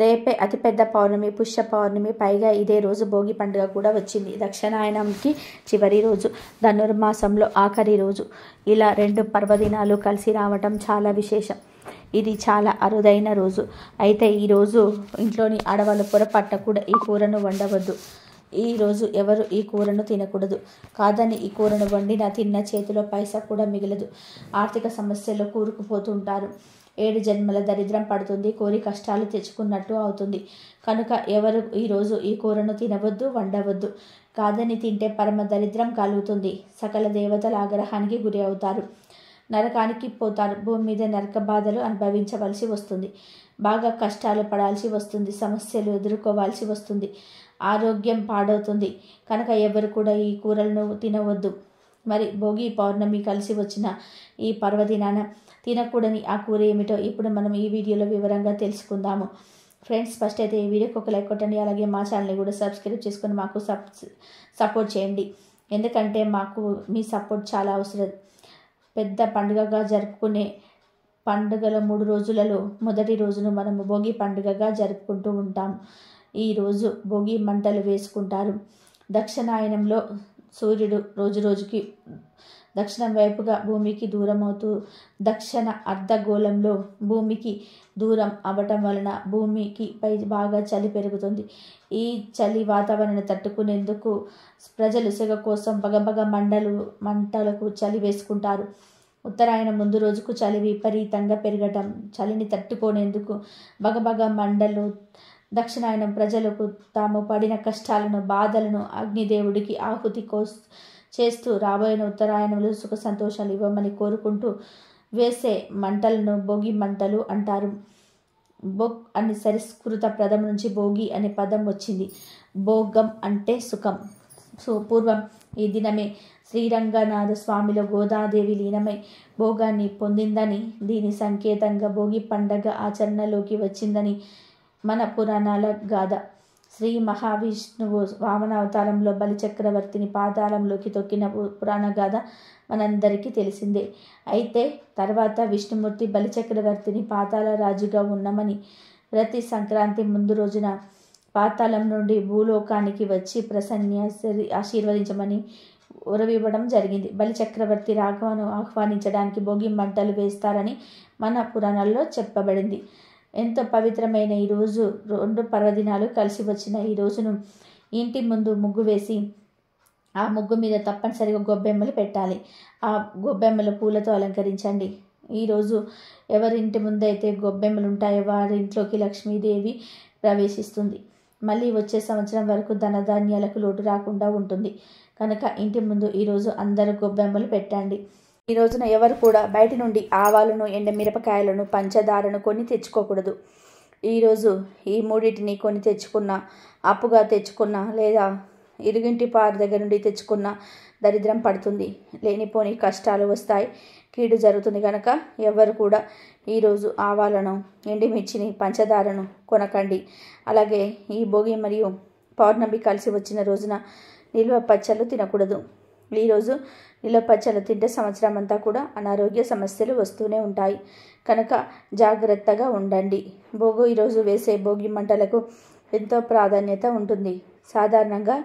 రేపే అతిపెద్ద పౌర్ణమి, పుష్య పౌర్ణమి. పైగా ఇదే రోజు భోగి పండుగ కూడా వచ్చింది. దక్షిణాయనంకి చివరి రోజు, ధనుర్మాసంలో ఆఖరి రోజు. ఇలా 2 పర్వదినాలు కలిసి రావటం చాలా విశేషం. ఇది చాలా అరుదైన రోజు. అయితే ఈరోజు ఇంట్లోని ఆడవాళ్ళు పొరపాటున కూడా ఈ కూరను వండవద్దు. ఈరోజు ఎవరు ఈ కూరను తినకూడదు. కాదని ఈ కూరను వండినా తిన్న చేతిలో పైసా కూడా మిగలదు. ఆర్థిక సమస్యల్లో కూరుకుపోతుంటారు. 7 జన్మల దరిద్రం పడుతుంది. కోరి కష్టాలు తెచ్చుకున్నట్టు అవుతుంది. కనుక ఎవరు ఈరోజు ఈ కూరను తినవద్దు, వండవద్దు. కాదని తింటే పరమ దరిద్రం కలుగుతుంది. సకల దేవతల ఆగ్రహానికి గురి అవుతారు. నరకానికి పోతారు. భూమి మీద నరక బాధలు అనుభవించవలసి వస్తుంది. బాగా కష్టాలు పడాల్సి వస్తుంది. సమస్యలు ఎదుర్కోవాల్సి వస్తుంది. ఆరోగ్యం పాడవుతుంది. కనుక ఎవరు కూడా ఈ కూరలను తినవద్దు. మరి భోగి పౌర్ణమి కలిసి వచ్చిన ఈ పర్వదినాన తినకూడని ఆ కూర ఏమిటో ఇప్పుడు మనం ఈ వీడియోలో వివరంగా తెలుసుకుందాము. ఫ్రెండ్స్, ఫస్ట్ అయితే ఈ వీడియోకి ఒక లైక్ కొట్టండి. అలాగే మా ఛానల్ని కూడా సబ్స్క్రైబ్ చేసుకొని మాకు సపోర్ట్ చేయండి. ఎందుకంటే మాకు మీ సపోర్ట్ చాలా అవసరం. పెద్ద పండుగగా జరుపుకునే పండుగల 3 రోజులలో మొదటి రోజును మనము భోగి పండుగగా జరుపుకుంటూ ఉంటాం. ఈరోజు భోగి మంటలు వేసుకుంటారు. దక్షిణాయనంలో సూర్యుడు రోజు రోజుకి దక్షిణం వైపుగా భూమికి దూరం అవుతూ దక్షిణ అర్ధగోళంలో భూమికి దూరం అవ్వటం వలన భూమికి పై బాగా చలి పెరుగుతుంది. ఈ చలి వాతావరణం తట్టుకునేందుకు ప్రజలు సెగ కోసం బగబగ మంటలకు చలి వేసుకుంటారు. ఉత్తరాయణం ముందు రోజుకు చలి విపరీతంగా పెరగటం, చలిని తట్టుకునేందుకు బగబగ మంటలు. దక్షిణాయనం ప్రజలకు తాము పడిన కష్టాలను, బాధలను అగ్నిదేవుడికి ఆహుతి చేస్తూ రాబోయిన ఉత్తరాయణంలో సుఖ సంతోషాలు ఇవ్వమని కోరుకుంటూ వేసే మంటలను భోగి మంటలు అంటారు. బొగ్ అని సంస్కృత పదం నుంచి భోగి అనే పదం వచ్చింది. భోగం అంటే సుఖం. పూర్వం ఈ దినమే శ్రీరంగనాథ స్వామిలో గోదాదేవి లీనమై భోగాన్ని పొందిందని, దీని సంకేతంగా భోగి పండగ ఆచరణలోకి వచ్చిందని మన పురాణాల గాథ. శ్రీ మహావిష్ణువు వామన అవతారంలో బలిచక్రవర్తిని పాతాళంలోకి తొక్కిన పురాణ గాథ మనందరికీ తెలిసిందే. అయితే తర్వాత విష్ణుమూర్తి బలిచక్రవర్తిని పాతాళ రాజుగా ఉన్నామని ప్రతి సంక్రాంతి ముందు రోజున పాతాళం నుండి భూలోకానికి వచ్చి ఆశీర్వదించమని ఉరవివ్వడం జరిగింది. బలిచక్రవర్తి రాఘవను ఆహ్వానించడానికి భోగి మంటలు వేస్తారని మన పురాణాల్లో చెప్పబడింది. ఎంతో పవిత్రమైన ఈరోజు 2 పర్వదినాలు కలిసి వచ్చిన ఈ రోజును ఇంటి ముందు ముగ్గు వేసి ఆ ముగ్గు మీద తప్పనిసరిగా గొబ్బెమ్మలు పెట్టాలి. ఆ గొబ్బెమ్మలు పూలతో అలంకరించండి. ఈరోజు ఎవరింటి ముందైతే గొబ్బెమ్మలు ఉంటాయో వారి ఇంట్లోకి లక్ష్మీదేవి ప్రవేశిస్తుంది. మళ్ళీ వచ్చే సంవత్సరం వరకు ధనధాన్యాలకు లోటు రాకుండా ఉంటుంది. కనుక ఇంటి ముందు ఈరోజు అందరూ గొబ్బెమ్మలు పెట్టండి. ఈ రోజున ఎవరు కూడా బయట నుండి ఆవాలను, ఎండమిరపకాయలను, పంచదారను కొని తెచ్చుకోకూడదు. ఈరోజు ఈ మూడింటిని కొని తెచ్చుకున్న, అప్పుగా తెచ్చుకున్న లేదా ఇరుగింటి వారి దగ్గర నుండి తెచ్చుకున్న దరిద్రం పడుతుంది. లేనిపోని కష్టాలు వస్తాయి, కీడు జరుగుతుంది. కనుక ఎవరు కూడా ఈరోజు ఆవాలను, ఎండుమిర్చిని, పంచదారను కొనకండి. అలాగే ఈ భోగి మరియు పౌర్ణమి కలిసి వచ్చిన రోజున నిల్వ పచ్చళ్ళు తినకూడదు. ఈరోజు నిల్వ పచ్చళ్ళు తింటే సంవత్సరం అంతా కూడా అనారోగ్య సమస్యలు వస్తూనే ఉంటాయి. కనుక జాగ్రత్తగా ఉండండి. ఈరోజు వేసే భోగి మంటలకు ఎంతో ప్రాధాన్యత ఉంటుంది. సాధారణంగా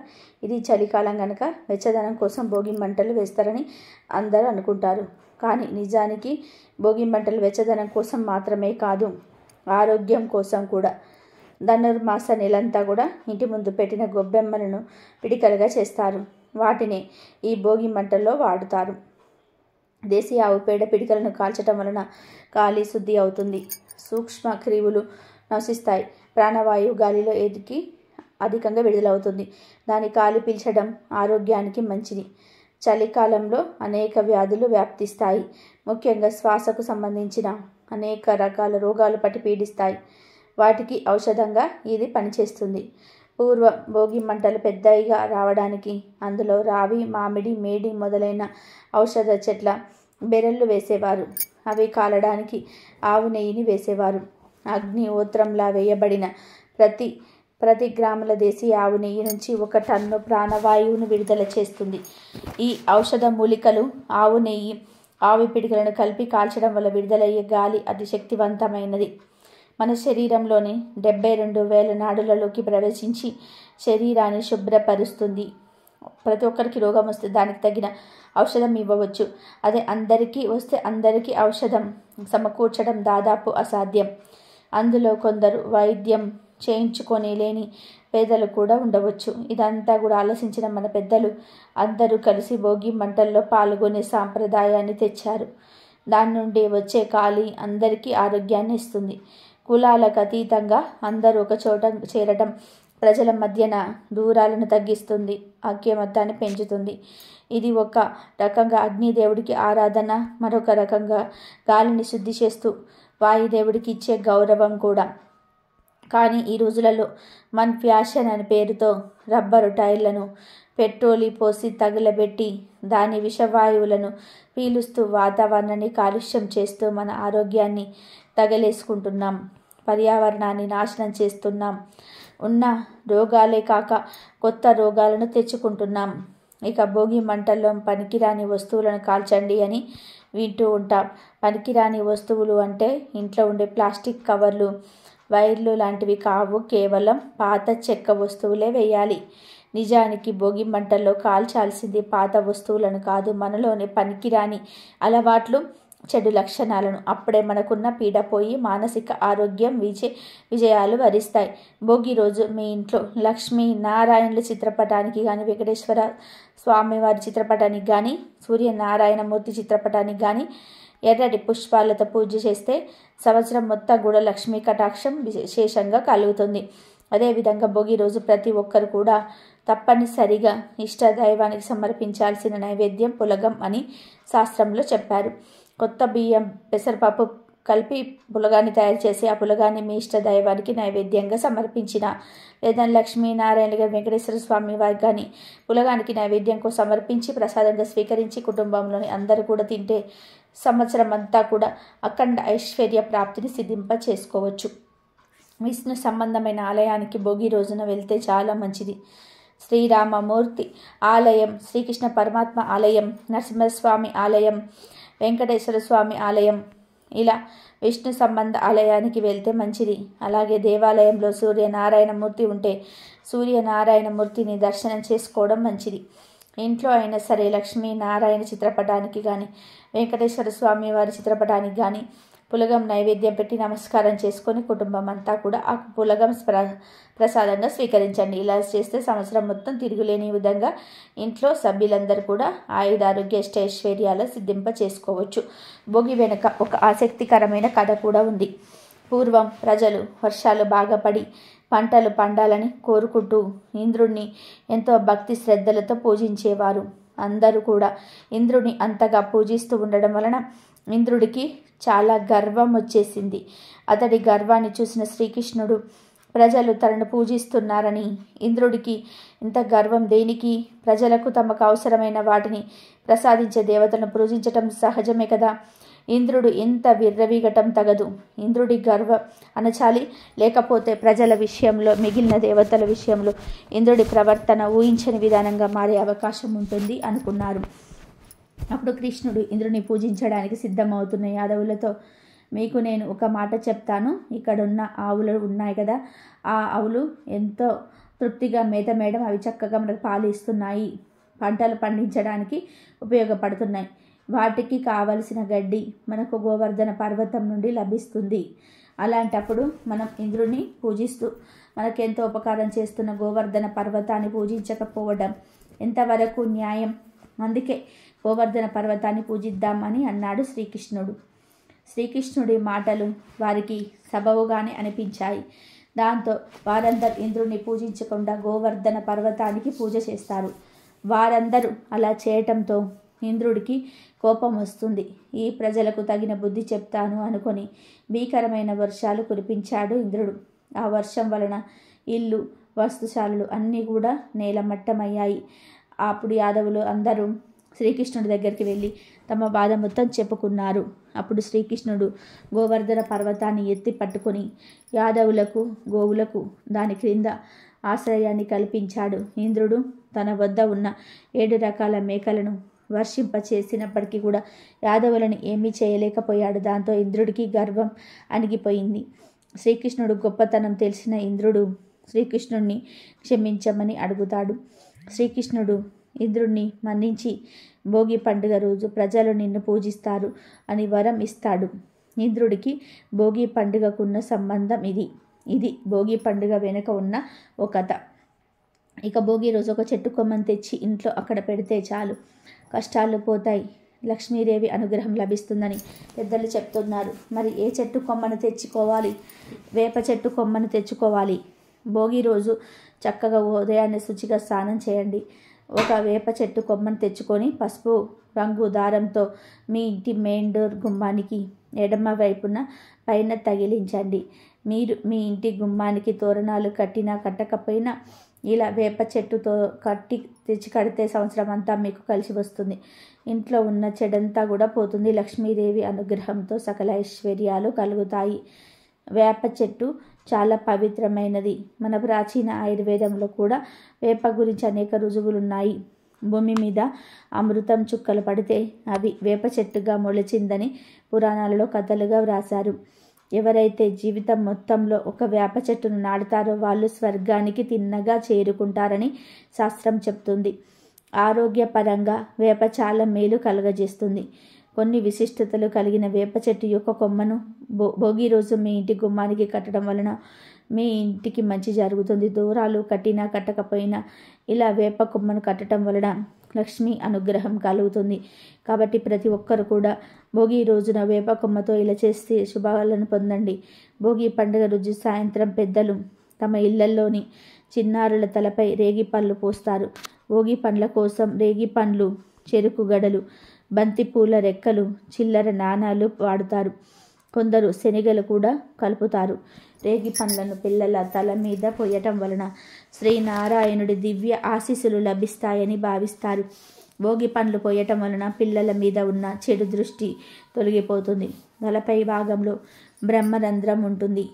ఇది చలికాలం కనుక వెచ్చదనం కోసం భోగి మంటలు వేస్తారని అందరూ అనుకుంటారు. కానీ నిజానికి భోగి మంటలు వెచ్చదనం కోసం మాత్రమే కాదు, ఆరోగ్యం కోసం కూడా. ధనుర్మాస నెలంతా కూడా ఇంటి ముందు పెట్టిన గొబ్బెమ్మలను పిడికలుగా చేస్తారు. వాటిని ఈ భోగి మంటల్లో వాడుతారు. దేశీ ఆవు పేడ పిడికలను కాల్చటం వలన గాలి శుద్ధి అవుతుంది. సూక్ష్మ క్రిములు నశిస్తాయి. ప్రాణవాయువు గాలిలో ఎదిగి అధికంగా విడుదలవుతుంది. దాని గాలి పీల్చడం ఆరోగ్యానికి మంచిది. చలికాలంలో అనేక వ్యాధులు వ్యాప్తిస్తాయి. ముఖ్యంగా శ్వాసకు సంబంధించిన అనేక రకాల రోగాలు పట్టి పీడిస్తాయి. వాటికి ఔషధంగా ఇది పనిచేస్తుంది. పూర్వం భోగి మంటలు పెద్దగా రావడానికి అందులో రావి, మామిడి, మేడి మొదలైన ఔషధ చెట్ల బెరళ్ళు వేసేవారు. అవి కాలడానికి ఆవు నెయ్యిని వేసేవారు. అగ్నిహోత్రంలా వేయబడిన ప్రతి గ్రాముల దేశీ ఆవు నెయ్యి నుంచి 1 టన్ను ప్రాణవాయువును విడుదల చేస్తుంది. ఈ ఔషధ మూలికలు ఆవు నెయ్యి, ఆవు పిడికలను కలిపి కాల్చడం వల్ల విడుదలయ్యే గాలి అతి శక్తివంతమైనది. మన శరీరంలోని 72,000 నాడులలోకి ప్రవేశించి శరీరాన్ని శుభ్రపరుస్తుంది. ప్రతి ఒక్కరికి రోగం వస్తే దానికి తగిన ఔషధం ఇవ్వవచ్చు. అదే అందరికీ వస్తే అందరికీ ఔషధం సమకూర్చడం దాదాపు అసాధ్యం. అందులో కొందరు వైద్యం చేయించుకొని లేని పేదలు కూడా ఉండవచ్చు. ఇదంతా కూడా ఆలోచించిన మన పెద్దలు అందరూ కలిసి భోగి మంటల్లో పాల్గొనే సాంప్రదాయాన్ని తెచ్చారు. దాని నుండి వచ్చే గాలి అందరికీ ఆరోగ్యాన్ని ఇస్తుంది. కులాలకు అతీతంగా అందరూ ఒక చోట చేరడం ప్రజల మధ్యన దూరాలను తగ్గిస్తుంది, ఐక్యమత్యాన్ని పెంచుతుంది. ఇది ఒక రకంగా అగ్నిదేవుడికి ఆరాధన, మరొక రకంగా గాలిని శుద్ధి చేస్తూ వాయుదేవుడికి ఇచ్చే గౌరవం కూడా. కానీ ఈ రోజులలో మన్ ఫ్యాషన్ అనే పేరుతో రబ్బరు టైర్లను పెట్రోలు పోసి తగులబెట్టి దాని విషవాయువులను పీలుస్తూ వాతావరణాన్ని కాలుష్యం చేస్తూ మన ఆరోగ్యాన్ని తగలేసుకుంటున్నాం, పర్యావరణాన్ని నాశనం చేస్తున్నాం. ఉన్న రోగాలే కాక కొత్త రోగాలను తెచ్చుకుంటున్నాం. ఇక భోగి మంటల్లో పనికిరాని వస్తువులను కాల్చండి అని వింటూ ఉంటాం. పనికిరాని వస్తువులు అంటే ఇంట్లో ఉండే ప్లాస్టిక్ కవర్లు, వైర్లు లాంటివి కావు, కేవలం పాత చెక్క వస్తువులే వేయాలి. నిజానికి భోగి మంటల్లో కాల్చాల్సింది పాత వస్తువులను కాదు, మనలోని పనికిరాని అలవాట్లు, చెడు లక్షణాలను. అప్పుడే మనకున్న పీడ పోయి మానసిక ఆరోగ్యం విజయాలు వరిస్తాయి. భోగి రోజు మీ ఇంట్లో లక్ష్మీ నారాయణుల చిత్రపటానికి కానీ, వెంకటేశ్వర స్వామివారి చిత్రపటానికి కానీ, సూర్యనారాయణమూర్తి చిత్రపటానికి కానీ ఎర్రటి పుష్పాలతో పూజ చేస్తే సంవత్సరం మొత్తం కూడా లక్ష్మీ కటాక్షం విశేషంగా కలుగుతుంది. అదేవిధంగా భోగి రోజు ప్రతి ఒక్కరు కూడా తప్పనిసరిగా ఇష్ట దైవానికి సమర్పించాల్సిన నైవేద్యం పులగం అని శాస్త్రంలో చెప్పారు. కొత్త బియ్యం, పెసరపప్పు కలిపి పులగాన్ని తయారు చేసి ఆ పులగాన్ని మీ ఇష్ట దైవానికి నైవేద్యంగా సమర్పించిన, లేదా లక్ష్మీనారాయణ గారి వెంకటేశ్వర స్వామి వారికి కానీ పులగానికి నైవేద్యంకు సమర్పించి ప్రసాదంగా స్వీకరించి కుటుంబంలోని అందరూ కూడా తింటే సంవత్సరం అంతా కూడా అఖండ ఐశ్వర్య ప్రాప్తిని సిద్ధింప చేసుకోవచ్చు. విష్ణు సంబంధమైన ఆలయానికి భోగి రోజున వెళ్తే చాలా మంచిది. శ్రీరామమూర్తి ఆలయం, శ్రీకృష్ణ పరమాత్మ ఆలయం, నరసింహస్వామి ఆలయం, వెంకటేశ్వర స్వామి ఆలయం, ఇలా విష్ణు సంబంధ ఆలయానికి వెళ్తే మంచిది. అలాగే దేవాలయంలో సూర్యనారాయణమూర్తి ఉంటే సూర్యనారాయణమూర్తిని దర్శనం చేసుకోవడం మంచిది. ఇంట్లో అయినా సరే లక్ష్మీనారాయణ చిత్రపటానికి కానీ, వెంకటేశ్వర స్వామి వారి చిత్రపటానికి కానీ పులగం నైవేద్యం పెట్టి నమస్కారం చేసుకొని కుటుంబం అంతా కూడా ఆ పులగం ప్రసాదంగా స్వీకరించండి. ఇలా చేస్తే సంవత్సరం మొత్తం తిరుగులేని విధంగా ఇంట్లో సభ్యులందరూ కూడా ఆయుధారోగ్య అష్టైశ్వర్యాలు సిద్ధింప చేసుకోవచ్చు. భోగి వెనుక ఒక ఆసక్తికరమైన కథ కూడా ఉంది. పూర్వం ప్రజలు వర్షాలు బాగా పడి పంటలు పండాలని కోరుకుంటూ ఇంద్రుణ్ణి ఎంతో భక్తి శ్రద్ధలతో పూజించేవారు. అందరూ కూడా ఇంద్రుని అంతగా పూజిస్తూ ఉండడం వలన ఇంద్రుడికి చాలా గర్వం వచ్చేసింది. అతడి గర్వాన్ని చూసిన శ్రీకృష్ణుడు ప్రజలు తనను పూజిస్తున్నారని, ఇంద్రుడికి ఇంత గర్వం దేనికి, ప్రజలకు తమకు అవసరమైన వాటిని ప్రసాదించే దేవతలను పూజించటం సహజమే కదా, ఇంద్రుడు ఎంత విర్రవీగటం తగదు. ఇంద్రుడి గర్వం అనచాలి, లేకపోతే ప్రజల విషయంలో, మిగిలిన దేవతల విషయంలో ఇంద్రుడి ప్రవర్తన ఊహించని విధానంగా మారే అవకాశం ఉంటుంది అనుకున్నారు. అప్పుడు కృష్ణుడు ఇంద్రుని పూజించడానికి సిద్ధమవుతున్న యాదవులతో, మీకు నేను ఒక మాట చెప్తాను. ఇక్కడున్న ఆవులు ఉన్నాయి కదా, ఆ ఆవులు ఎంతో తృప్తిగా మేత మేయడం, అవి చక్కగా మనకు పాలు ఇస్తున్నాయి, పంటలు పండించడానికి ఉపయోగపడుతున్నాయి. వాటికి కావలసిన గడ్డి మనకు గోవర్ధన పర్వతం నుండి లభిస్తుంది. అలాంటప్పుడు మనం ఇంద్రుని పూజిస్తూ మనకెంతో ఉపకారం చేస్తున్న గోవర్ధన పర్వతాన్ని పూజించకపోవడం ఎంతవరకు న్యాయం? అందుకే గోవర్ధన పర్వతాన్ని పూజిద్దామని అన్నాడు శ్రీకృష్ణుడు. శ్రీకృష్ణుడి మాటలు వారికి సబవుగానే అనిపించాయి. దాంతో వారందరూ ఇంద్రుని పూజించకుండా గోవర్ధన పర్వతానికి పూజ చేస్తారు. వారందరూ అలా చేయటంతో ఇంద్రుడికి కోపం వస్తుంది. ఈ ప్రజలకు తగిన బుద్ధి చెప్తాను అనుకొని భీకరమైన వర్షాలు కురిపించాడు ఇంద్రుడు. ఆ వర్షం వలన ఇల్లు, వస్తుశాలలు అన్నీ కూడా నేలమట్టమయ్యాయి. అప్పుడు యాదవులు అందరూ శ్రీకృష్ణుడి దగ్గరికి వెళ్ళి తమ బాధ మొత్తం చెప్పుకున్నారు. అప్పుడు శ్రీకృష్ణుడు గోవర్ధన పర్వతాన్ని ఎత్తి పట్టుకొని యాదవులకు, గోవులకు దాని క్రింద ఆశ్రయాన్ని కల్పించాడు. ఇంద్రుడు తన వద్ద ఉన్న 7 రకాల మేకలను వర్షింపచేసినప్పటికీ కూడా యాదవులను ఏమీ చేయలేకపోయాడు. దాంతో ఇంద్రుడికి గర్వం అణిగిపోయింది. శ్రీకృష్ణుడు గొప్పతనం తెలిసిన ఇంద్రుడు శ్రీకృష్ణుడిని క్షమించమని అడుగుతాడు. శ్రీకృష్ణుడు ఇంద్రుడిని మన్నించి భోగి పండుగ రోజు ప్రజలు నిన్ను పూజిస్తారు అని వరం ఇస్తాడు. ఇంద్రుడికి భోగి పండుగకున్న సంబంధం ఇది భోగి పండుగ వెనుక ఉన్న ఓ కథ. ఇక భోగి రోజు ఒక చెట్టు కొమ్మను తెచ్చి ఇంట్లో అక్కడ పెడితే చాలు, కష్టాలు పోతాయి, లక్ష్మీదేవి అనుగ్రహం లభిస్తుందని పెద్దలు చెప్తున్నారు. మరి ఏ చెట్టు కొమ్మను తెచ్చుకోవాలి? వేప చెట్టు కొమ్మను తెచ్చుకోవాలి. భోగి రోజు చక్కగా ఉదయాన్నే శుచిగా స్నానం చేయండి. ఒక వేప చెట్టు కొమ్మను తెచ్చుకొని పసుపు రంగు దారంతో మీ ఇంటి మెయిన్ డోర్ గుమ్మానికి ఎడమ వైపున పైన తగిలించండి. మీరు మీ ఇంటి గుమ్మానికి తోరణాలు కట్టినా కట్టకపోయినా ఇలా వేప చెట్టుతో తెచ్చి కడితే సంవత్సరం అంతా మీకు కలిసి వస్తుంది. ఇంట్లో ఉన్న చెడంతా కూడా పోతుంది. లక్ష్మీదేవి అనుగ్రహంతో సకల ఐశ్వర్యాలు కలుగుతాయి. వేప చెట్టు చాలా పవిత్రమైనది. మన ప్రాచీన ఆయుర్వేదంలో కూడా వేప గురించి అనేక రుజువులున్నాయి. భూమి మీద అమృతం చుక్కలు పడితే అవి వేప చెట్టుగా మొలిచిందని పురాణాలలో కథలుగా వ్రాశారు. ఎవరైతే జీవితం మొత్తంలో ఒక వేప చెట్టును నాటుతారో వాళ్ళు స్వర్గానికి తిన్నగా చేరుకుంటారని శాస్త్రం చెప్తుంది. ఆరోగ్యపరంగా వేప చాలా మేలు కలుగజేస్తుంది. కొన్ని విశిష్టతలు కలిగిన వేప చెట్టు యొక్క కొమ్మను భోగి రోజు మీ ఇంటి గుమ్మానికి కట్టడం వలన మీ ఇంటికి మంచి జరుగుతుంది. దూరాలు కట్టినా కట్టకపోయినా ఇలా వేప కొమ్మను కట్టడం వలన లక్ష్మీ అనుగ్రహం కలుగుతుంది. కాబట్టి ప్రతి ఒక్కరు కూడా భోగి రోజున వేప కొమ్మతో ఇలా చేస్తే శుభాలను పొందండి. భోగి పండుగ రోజు సాయంత్రం పెద్దలు తమ ఇళ్లలోని చిన్నారుల తలపై రేగి పళ్ళు పోస్తారు. భోగి పండ్ల కోసం రేగి పండ్లు, చెరుకు గడలు, బంతిపూల రెక్కలు, చిల్లర నాణాలు వాడుతారు. కొందరు శనగలు కూడా కలుపుతారు. రేగి పండ్లను పిల్లల తల మీద పోయటం వలన శ్రీనారాయణుడి దివ్య ఆశీస్సులు లభిస్తాయని భావిస్తారు. భోగి పండ్లు పోయటం వలన పిల్లల మీద ఉన్న చెడు దృష్టి తొలగిపోతుంది. తలపై భాగంలో బ్రహ్మరంధ్రం ఉంటుంది.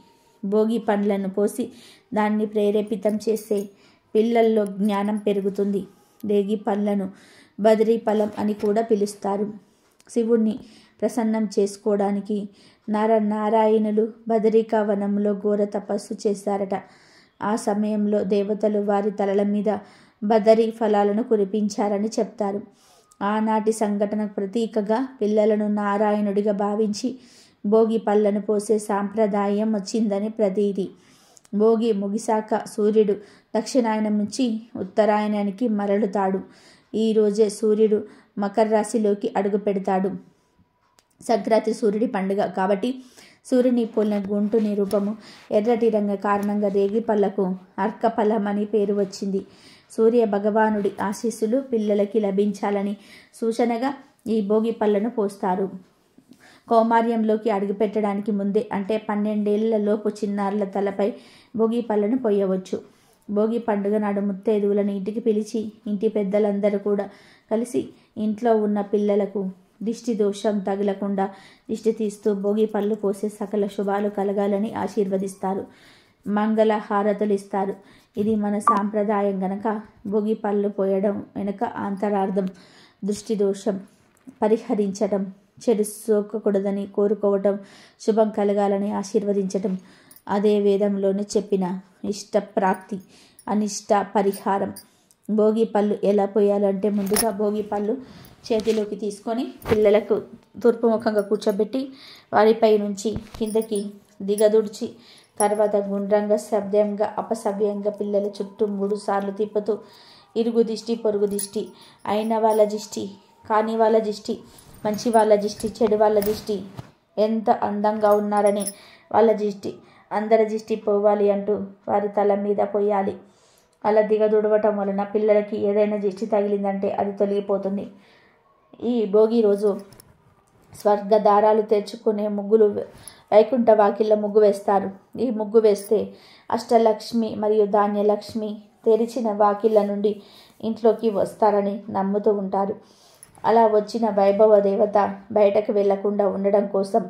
భోగి పండ్లను పోసి దాన్ని ప్రేరేపితం చేస్తే పిల్లల్లో జ్ఞానం పెరుగుతుంది. రేగి పండ్లను బదిరీ ఫలం అని కూడా పిలుస్తారు. శివుణ్ణి ప్రసన్నం చేసుకోవడానికి నారాయణులు బదరికా వనంలో ఘోర తపస్సు చేశారట. ఆ సమయంలో దేవతలు వారి తలల మీద బదరీ ఫలాలను కురిపించారని చెప్తారు. ఆనాటి సంఘటనకు ప్రతీకగా పిల్లలను నారాయణుడిగా భావించి భోగి పళ్ళను పోసే సాంప్రదాయం వచ్చిందని ప్రతీతి. భోగి ముగిశాక సూర్యుడు దక్షిణాయనం నుంచి ఉత్తరాయణానికి మరలుతాడు. ఈ రోజే సూర్యుడు మకర రాశిలోకి అడుగు పెడతాడు. సంక్రాంతి సూర్యుడి పండుగ కాబట్టి సూర్యుని పోలిన గుంటుని రూపము ఎర్రటి రంగు కారణంగా రేగి పళ్ళకు అర్కఫలం అని పేరు వచ్చింది. సూర్య భగవానుడి ఆశీస్సులు పిల్లలకి లభించాలని సూచనగా ఈ భోగి పళ్ళను పోస్తారు. కౌమార్యంలోకి అడుగుపెట్టడానికి ముందే అంటే 12 ఏళ్ల లోపు చిన్నారుల తలపై భోగి పళ్ళను పోయవచ్చు. భోగి పండుగ నాడు ముత్తైదువులను ఇంటికి పిలిచి ఇంటి పెద్దలందరూ కూడా కలిసి ఇంట్లో ఉన్న పిల్లలకు దిష్టి దోషం తగలకుండా దిష్టి తీస్తూ భోగి పళ్ళు పోసే సకల శుభాలు కలగాలని ఆశీర్వదిస్తారు. మంగళ హారతులు ఇస్తారు. ఇది మన సాంప్రదాయం గనక భోగి పళ్ళు పోయడం వెనుక అంతరార్థం దృష్టి దోషం పరిహరించటం, చెడు సోకకూడదని కోరుకోవటం, శుభం కలగాలని ఆశీర్వదించటం. అదే వేదంలోనే చెప్పిన ఇష్టప్రాప్తి, అనిష్ట పరిహారం. భోగి పళ్ళు ఎలా పోయాలంటే ముందుగా భోగి పళ్ళు చేతిలోకి తీసుకొని పిల్లలకు తూర్పుముఖంగా కూర్చోబెట్టి వారిపై నుంచి కిందకి దిగదుడిచి తర్వాత గుండ్రంగా సవ్యంగా అపసవ్యంగా పిల్లల చుట్టూ 3 సార్లు తిప్పుతూ ఇరుగు దిష్టి, పొరుగు దిష్టి, అయిన వాళ్ళ దిష్టి, కాని వాళ్ళ దిష్టి, మంచి వాళ్ళ దిష్టి, చెడు వాళ్ళ దిష్టి, ఎంత అందంగా ఉన్నారని వాళ్ళ దిష్టి, అందరి దిష్టి పోవాలి అంటూ వారి తల మీద పోయాలి. అలా దిగదుడవటం వలన పిల్లలకి ఏదైనా దిష్టి తగిలిందంటే అది తొలగిపోతుంది. ఈ భోగి రోజు స్వర్గ దారాలు తెచ్చుకునే ముగ్గులు వైకుంఠ వాకిళ్ళ ముగ్గు వేస్తారు. ఈ ముగ్గు వేస్తే అష్టలక్ష్మి మరియు ధాన్యలక్ష్మి తెరిచిన వాకిళ్ళ నుండి ఇంట్లోకి వస్తారని నమ్ముతూ ఉంటారు. అలా వచ్చిన వైభవ దేవత బయటకు వెళ్లకుండా ఉండడం కోసం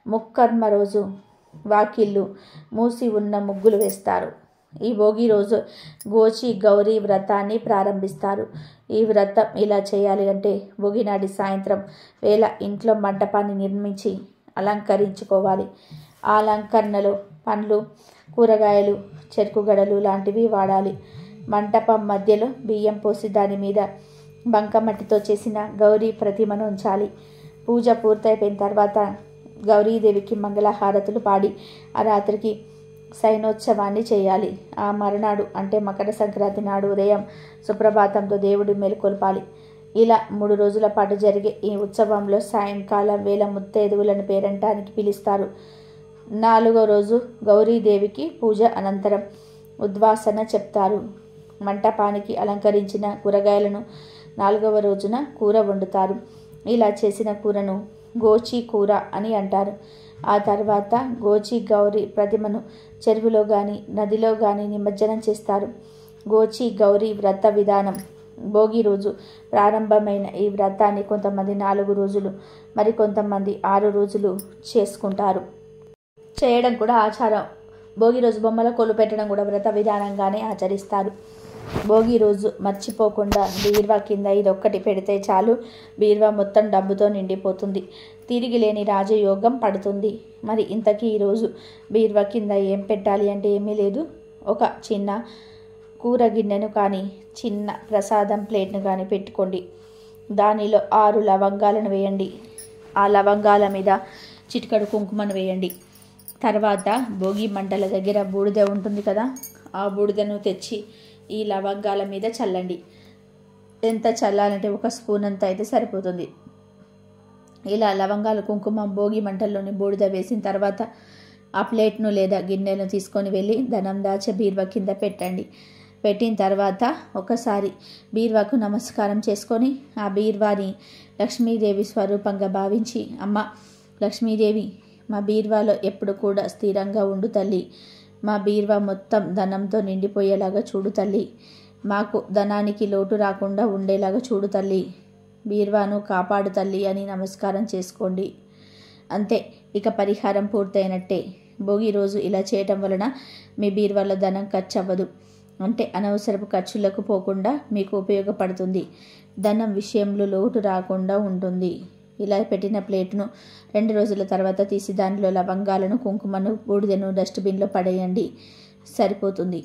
ముక్కర్మ రోజు వాకిళ్ళు మూసి ఉన్న ముగ్గులు వేస్తారు. ఈ భోగి రోజు గోచి గౌరీ వ్రతాన్ని ప్రారంభిస్తారు. ఈ వ్రతం ఇలా చేయాలి అంటే భోగి నాటి సాయంత్రం వేళ ఇంట్లో మంటపాన్ని నిర్మించి అలంకరించుకోవాలి. ఆ అలంకరణలో పండ్లు, కూరగాయలు, చెరుకు గడలు లాంటివి వాడాలి. మంటపం మధ్యలో బియ్యం పోసి దాని మీద బంకమట్టితో చేసిన గౌరీ ప్రతిమను ఉంచాలి. పూజ పూర్తయిపోయిన తర్వాత గౌరీదేవికి మంగళహారతులు పాడి ఆ రాత్రికి శయనోత్సవాన్ని చేయాలి. ఆ మరునాడు అంటే మకర సంక్రాంతి నాడు ఉదయం సుప్రభాతంతో దేవుడి మేలుకొల్పాలి. ఇలా 3 రోజుల పాటు జరిగే ఈ ఉత్సవంలో సాయంకాలం వేళ ముత్తైదువులను పేరంటానికి పిలుస్తారు. 4వ రోజు గౌరీదేవికి పూజ అనంతరం ఉద్వాసన చెప్తారు. మంటపానికి అలంకరించిన కూరగాయలను 4వ రోజున కూర వండుతారు. ఇలా చేసిన కూరను గోచి కూర అని అంటారు. ఆ తర్వాత గోచి గౌరీ ప్రతిమను చెరువులో కానీ నదిలో కానీ నిమజ్జనం చేస్తారు. గోచి గౌరీ వ్రత విధానం. భోగి రోజు ప్రారంభమైన ఈ వ్రతాన్ని కొంతమంది 4 రోజులు, మరికొంతమంది 6 రోజులు చేసుకుంటారు. చేయడం కూడా ఆచారం. భోగి రోజు బొమ్మల కొలు పెట్టడం కూడా వ్రత విధానంగానే ఆచరిస్తారు. భోగి రోజు మర్చిపోకుండా బీరువా కింద ఇదొక్కటి పెడితే చాలు, బీరువా మొత్తం డబ్బుతో నిండిపోతుంది. తిరిగి లేని రాజయోగం పడుతుంది. మరి ఇంతకీ ఈరోజు బీరువా కింద ఏం పెట్టాలి అంటే ఏమీ లేదు. ఒక చిన్న కూర గిన్నెను కానీ చిన్న ప్రసాదం ప్లేట్ను కానీ పెట్టుకోండి. దానిలో 6 లవంగాలను వేయండి. ఆ లవంగాల మీద చిటికెడు కుంకుమను వేయండి. తర్వాత భోగి మంటల దగ్గర బూడిద ఉంటుంది కదా, ఆ బూడిదను తెచ్చి ఈ లవంగాల మీద చల్లండి. ఎంత చల్లాలంటే 1 స్పూన్ అంత అయితే సరిపోతుంది. ఇలా లవంగాలు కుంకుమ భోగి మంటల్లోని బూడిద వేసిన తర్వాత ఆ ప్లేట్ను లేదా గిన్నెను తీసుకొని వెళ్ళి ధనం దాచే బీరువా కింద పెట్టండి. పెట్టిన తర్వాత ఒకసారి బీరువాకు నమస్కారం చేసుకొని ఆ బీరువాని లక్ష్మీదేవి స్వరూపంగా భావించి, అమ్మ లక్ష్మీదేవి, మా బీరువాలో ఎప్పుడు కూడా స్థిరంగా ఉండు తల్లి. మా బీరువా మొత్తం ధనంతో నిండిపోయేలాగా చూడు తల్లి. మాకు ధనానికి లోటు రాకుండా ఉండేలాగా చూడు తల్లి. బీరువాను కాపాడు తల్లి అని నమస్కారం చేసుకోండి. అంతే, ఇక పరిహారం పూర్తయినట్టే. భోగి రోజు ఇలా చేయటం వలన మీ బీరువాలో ధనం ఖర్చు అవ్వదు. అంటే అనవసరపు ఖర్చులకు పోకుండా మీకు ఉపయోగపడుతుంది. ధనం విషయంలో లోటు రాకుండా ఉంటుంది. ఇలా పెట్టిన ప్లేట్ను 2 రోజుల తర్వాత తీసి దానిలో లవంగాలను, కుంకుమను, బూడిదను డస్ట్బిన్లో పడేయండి. సరిపోతుంది.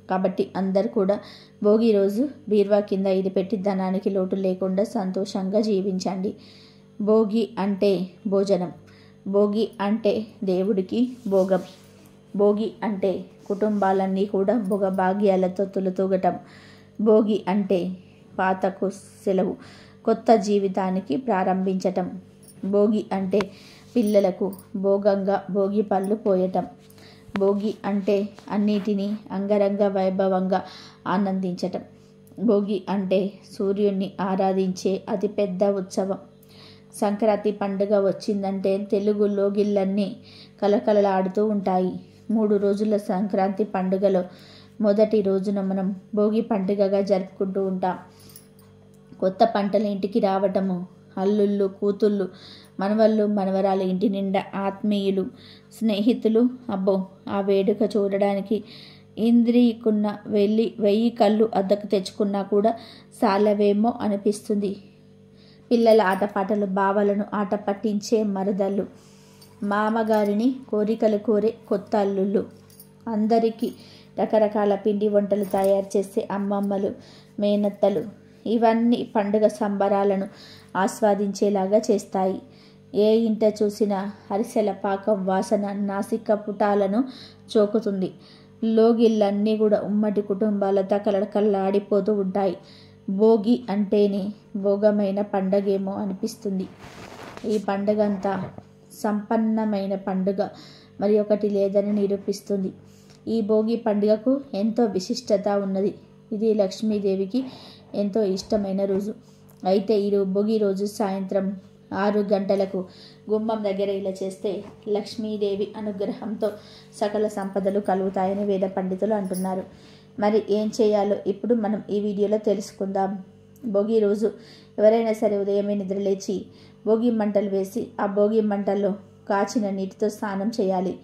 కాబట్టి అందరు కూడా భోగి రోజు బీరువా కింద ఇది పెట్టి ధనానికి లోటు లేకుండా సంతోషంగా జీవించండి. భోగి అంటే భోజనం. భోగి అంటే దేవుడికి భోగం. భోగి అంటే కుటుంబాలన్నీ కూడా భోగభాగ్యాలతో తులతూగటం. భోగి అంటే పాతకు సెలవు, కొత్త జీవితానికి ప్రారంభించటం. భోగి అంటే పిల్లలకు భోగంగా భోగి పళ్ళు పోయటం. భోగి అంటే అన్నిటినీ అంగరంగ వైభవంగా ఆనందించటం. భోగి అంటే సూర్యుడిని ఆరాధించే అతిపెద్ద ఉత్సవం. సంక్రాంతి పండుగ వచ్చిందంటే తెలుగు లోగిళ్ళన్నీ కలకలలాడుతూ ఉంటాయి. 3 రోజుల సంక్రాంతి పండుగలో మొదటి రోజున మనం భోగి పండుగగా జరుపుకుంటూ ఉంటాం. కొత్త పంటలు ఇంటికి రావటము, అల్లుళ్ళు, కూతుళ్ళు, మనవళ్ళు, మనవరాలు ఇంటి నిండా ఆత్మీయులు, స్నేహితులు. అబ్బో, ఆ వేడుక చూడడానికి ఇంద్రియకున్న 1000 కళ్ళు అద్దకు తెచ్చుకున్నా కూడా సాలవేమో అనిపిస్తుంది. పిల్లల ఆటపాటలు, బావలను ఆట పట్టించే మరదళ్ళు, మామగారిని కోరికలు కోరే కొత్త అల్లుళ్ళు, అందరికీ రకరకాల పిండి వంటలు తయారు చేసే అమ్మమ్మలు, మేనత్తలు, ఇవన్నీ పండుగ సంబరాలను ఆస్వాదించేలాగా చేస్తాయి. ఏ ఇంట చూసినా అరిసెల పాకం వాసన నాసిక పుటాలను చోకుతుంది. లోగిళ్ళన్నీ కూడా ఉమ్మడి కుటుంబాలతో కలకల్లాడిపోతూ ఉంటాయి. భోగి అంటేనే భోగమైన పండగేమో అనిపిస్తుంది. ఈ పండుగంతా సంపన్నమైన పండుగ మరి ఒకటి లేదని నిరూపిస్తుంది. ఈ భోగి పండుగకు ఎంతో విశిష్టత ఉన్నది. ఇది లక్ష్మీదేవికి ఎంతో ఇష్టమైన రోజు. అయితే ఈ భోగి రోజు సాయంత్రం 6 గంటలకు గుమ్మం దగ్గర ఇలా చేస్తే లక్ష్మీదేవి అనుగ్రహంతో సకల సంపదలు కలుగుతాయని వేద పండితులు అంటున్నారు. మరి ఏం చేయాలో ఇప్పుడు మనం ఈ వీడియోలో తెలుసుకుందాం. భోగి రోజు ఎవరైనా సరే ఉదయమే నిద్రలేచి భోగి మంటలు వేసి ఆ భోగి మంటల్లో కాచిన నీటితో స్నానం చేయాలి.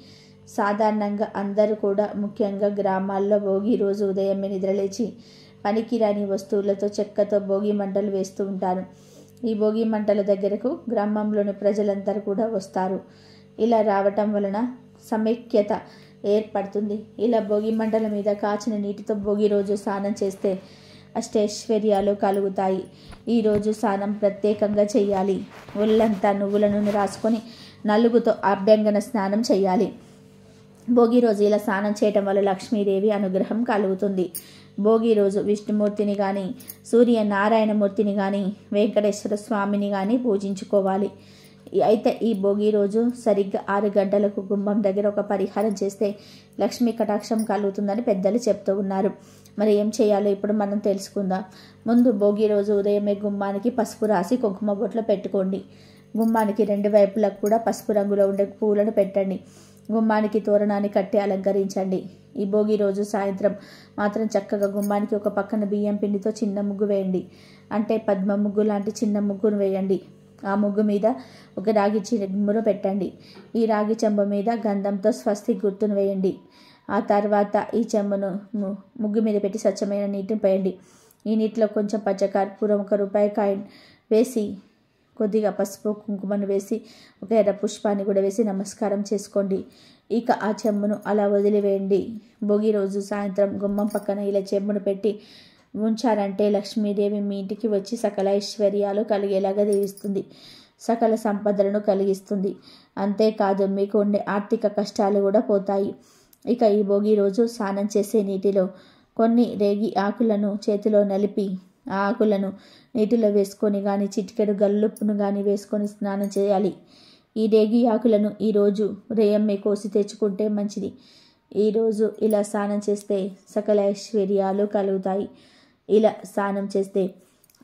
సాధారణంగా అందరూ కూడా ముఖ్యంగా గ్రామాల్లో భోగి రోజు ఉదయమే నిద్రలేచి పనికిరాని వస్తువులతో చెక్కతో భోగి మంటలు వేస్తూ ఉంటారు. ఈ భోగి మంటల దగ్గరకు గ్రామంలోని ప్రజలందరూ కూడా వస్తారు. ఇలా రావటం వలన సమైక్యత ఏర్పడుతుంది. ఇలా భోగి మంటల మీద కాచిన నీటితో భోగి రోజు స్నానం చేస్తే అష్టైశ్వర్యాలు కలుగుతాయి. ఈరోజు స్నానం ప్రత్యేకంగా చేయాలి. ఒళ్ళంతా నువ్వుల నూనె రాసుకొని నలుగుతో అభ్యంగన స్నానం చేయాలి. భోగి రోజు ఇలా స్నానం చేయటం వల్ల లక్ష్మీదేవి అనుగ్రహం కలుగుతుంది. భోగి రోజు విష్ణుమూర్తిని కానీ, సూర్యనారాయణమూర్తిని కానీ, వెంకటేశ్వర స్వామిని కానీ పూజించుకోవాలి. అయితే ఈ భోగి రోజు సరిగ్గా 6 గంటలకు గుమ్మం దగ్గర ఒక పరిహారం చేస్తే లక్ష్మీ కటాక్షం కలుగుతుందని పెద్దలు చెప్తూ ఉన్నారు. మరి ఏం చేయాలో ఇప్పుడు మనం తెలుసుకుందాం. ముందు భోగి రోజు ఉదయమే గుమ్మానికి పసుపు రాసి కుంకుమ బొట్లు పెట్టుకోండి. గుమ్మానికి 2 వైపులకు కూడా పసుపు రంగులో ఉండే పూలను పెట్టండి. గుమ్మానికి తోరణాన్ని కట్టి అలంకరించండి. ఈ భోగి రోజు సాయంత్రం మాత్రం చక్కగా గుమ్మానికి ఒక పక్కన బియ్యం పిండితో చిన్న ముగ్గు వేయండి. అంటే పద్మ ముగ్గు లాంటి చిన్న ముగ్గును వేయండి. ఆ ముగ్గు మీద ఒక రాగి చెంబును పెట్టండి. ఈ రాగి చెంబు మీద గంధంతో స్వస్తి గుర్తును వేయండి. ఆ తర్వాత ఈ చెంబును ముగ్గు మీద పెట్టి స్వచ్ఛమైన నీటిని పోయండి. ఈ నీటిలో కొంచెం పచ్చకర్పూరం, 1 రూపాయి కాయిన్ వేసి, కొద్దిగా పసుపు కుంకుమను వేసి, ఒక ఎర్ర పుష్పాన్ని కూడా వేసి నమస్కారం చేసుకోండి. ఇక ఆ చెంబును అలా వదిలివేయండి. భోగి రోజు సాయంత్రం గుమ్మం పక్కన ఇలా చెంబును పెట్టి ఉంచారంటే లక్ష్మీదేవి మీ ఇంటికి వచ్చి సకల ఐశ్వర్యాలు కలిగేలాగా దీవిస్తుంది. సకల సంపదలను కలిగిస్తుంది. అంతేకాదు మీకు ఉండే ఆర్థిక కష్టాలు కూడా పోతాయి. ఇక ఈ భోగి రోజు స్నానం చేసే నీటిలో కొన్ని రేగి ఆకులను చేతిలో నలిపి ఆ ఆకులను నీటిలో వేసుకొని కానీ, చిటికెడు గల్లుప్పును కానీ వేసుకొని స్నానం చేయాలి. ఈ రేగి ఆకులను ఈరోజు ఉదయమే కోసి తెచ్చుకుంటే మంచిది. ఈరోజు ఇలా స్నానం చేస్తే సకల ఐశ్వర్యాలు కలుగుతాయి. ఇలా స్నానం చేస్తే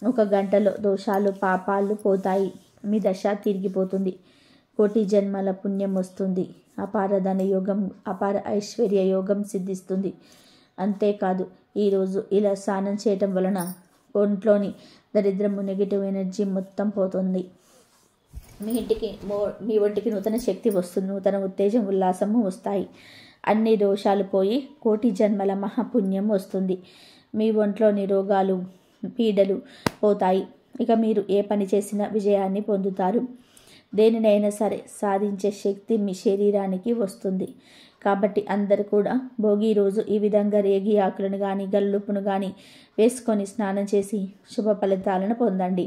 1 గంటలో దోషాలు పాపాలు పోతాయి. మీ దశ తిరిగిపోతుంది. కోటి జన్మల పుణ్యం వస్తుంది. అపార ధన యోగం, అపార ఐశ్వర్య యోగం సిద్ధిస్తుంది. అంతేకాదు ఈరోజు ఇలా స్నానం చేయటం వలన ఒంట్లోని దరిద్రము, నెగిటివ్ ఎనర్జీ మొత్తం పోతుంది. మీ ఒంటికి నూతన శక్తి వస్తుంది. నూతన ఉత్తేజం, ఉల్లాసము వస్తాయి. అన్ని దోషాలు పోయి కోటి జన్మల మహాపుణ్యం వస్తుంది. మీ ఒంట్లోని రోగాలు, పీడలు పోతాయి. ఇక మీరు ఏ పని చేసినా విజయాన్ని పొందుతారు. దేనినైనా సరే సాధించే శక్తి మీ శరీరానికి వస్తుంది. కాబట్టి అందరూ కూడా భోగి రోజు ఈ విధంగా రేగి ఆకులను కానీ, గల్లుప్పును కానీ వేసుకొని స్నానం చేసి శుభ ఫలితాలను పొందండి.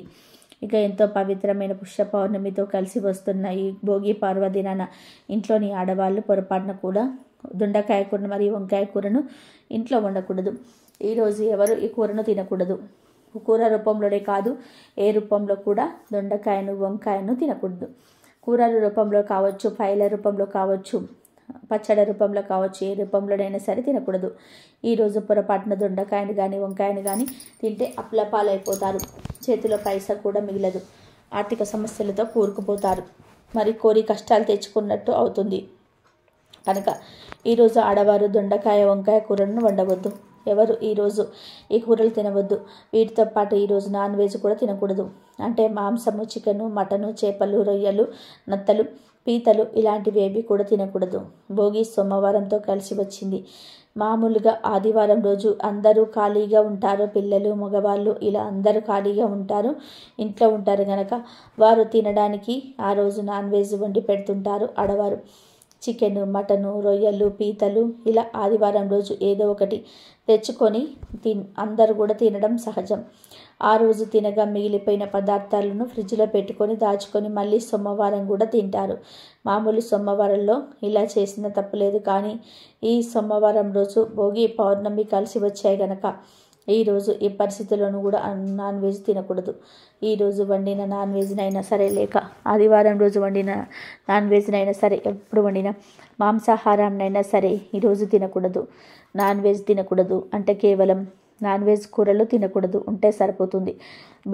ఇక ఎంతో పవిత్రమైన పుష్య పౌర్ణమితో కలిసి వస్తున్న ఈ భోగి పర్వదినాన ఇంట్లోని ఆడవాళ్ళు పొరపాటున కూడా దొండకాయ కూరను మరియు వంకాయ కూరను ఇంట్లో వండకూడదు. ఈరోజు ఎవరు ఈ కూరను తినకూడదు. కూర రూపంలోనే కాదు, ఏ రూపంలో కూడా దొండకాయను, వంకాయను తినకూడదు. కూరల రూపంలో కావచ్చు, ఫ్రైల రూపంలో కావచ్చు, పచ్చడి రూపంలో కావచ్చు, ఏ రూపంలోనైనా సరే తినకూడదు. ఈరోజు పొరపాటున దొండకాయను కానీ, వంకాయను కానీ తింటే అప్లపాలైపోతారు. చేతిలో పైసా కూడా మిగలదు. ఆర్థిక సమస్యలతో కూరుకుపోతారు. మరి కోరి కష్టాలు తెచ్చుకున్నట్టు అవుతుంది. కనుక ఈరోజు ఆడవారు దొండకాయ, వంకాయ కూరను వండవద్దు. ఎవరు ఈరోజు ఈ కూరలు తినవద్దు. వీటితో పాటు ఈరోజు నాన్ వెజ్ కూడా తినకూడదు. అంటే మాంసము, చికెను, మటను, చేపలు, రొయ్యలు, నత్తలు, పీతలు ఇలాంటివి ఏవి కూడా తినకూడదు. భోగి సోమవారంతో కలిసి వచ్చింది. మామూలుగా ఆదివారం రోజు అందరూ ఖాళీగా ఉంటారు. పిల్లలు, మగవాళ్ళు ఇలా అందరూ ఖాళీగా ఉంటారు, ఇంట్లో ఉంటారు కనుక వారు తినడానికి ఆ రోజు నాన్ వెజ్ వండి పెడుతుంటారు ఆడవారు. చికెను, మటను, రొయ్యలు, పీతలు ఇలా ఆదివారం రోజు ఏదో ఒకటి తెచ్చుకొని అందరూ కూడా తినడం సహజం. ఆ రోజు తినగా మిగిలిపోయిన పదార్థాలను ఫ్రిడ్జ్లో పెట్టుకొని దాచుకొని మళ్ళీ సోమవారం కూడా తింటారు. మామూలు సోమవారంలో ఇలా చేసిన తప్పులేదు. కానీ ఈ సోమవారం రోజు భోగి పౌర్ణమి కలిసి వచ్చాయి కనుక ఈరోజు ఈ పరిస్థితుల్లోనూ కూడా నాన్ వెజ్ తినకూడదు. ఈరోజు వండిన నాన్ వెజ్నైనా సరే, లేక ఆదివారం రోజు వండిన నాన్ వెజ్నైనా సరే, ఎప్పుడు వండిన మాంసాహారాన్నైనా సరే ఈరోజు తినకూడదు. నాన్ వెజ్ తినకూడదు అంటే కేవలం నాన్ వెజ్ కూరలు తినకూడదు ఉంటే సరిపోతుంది.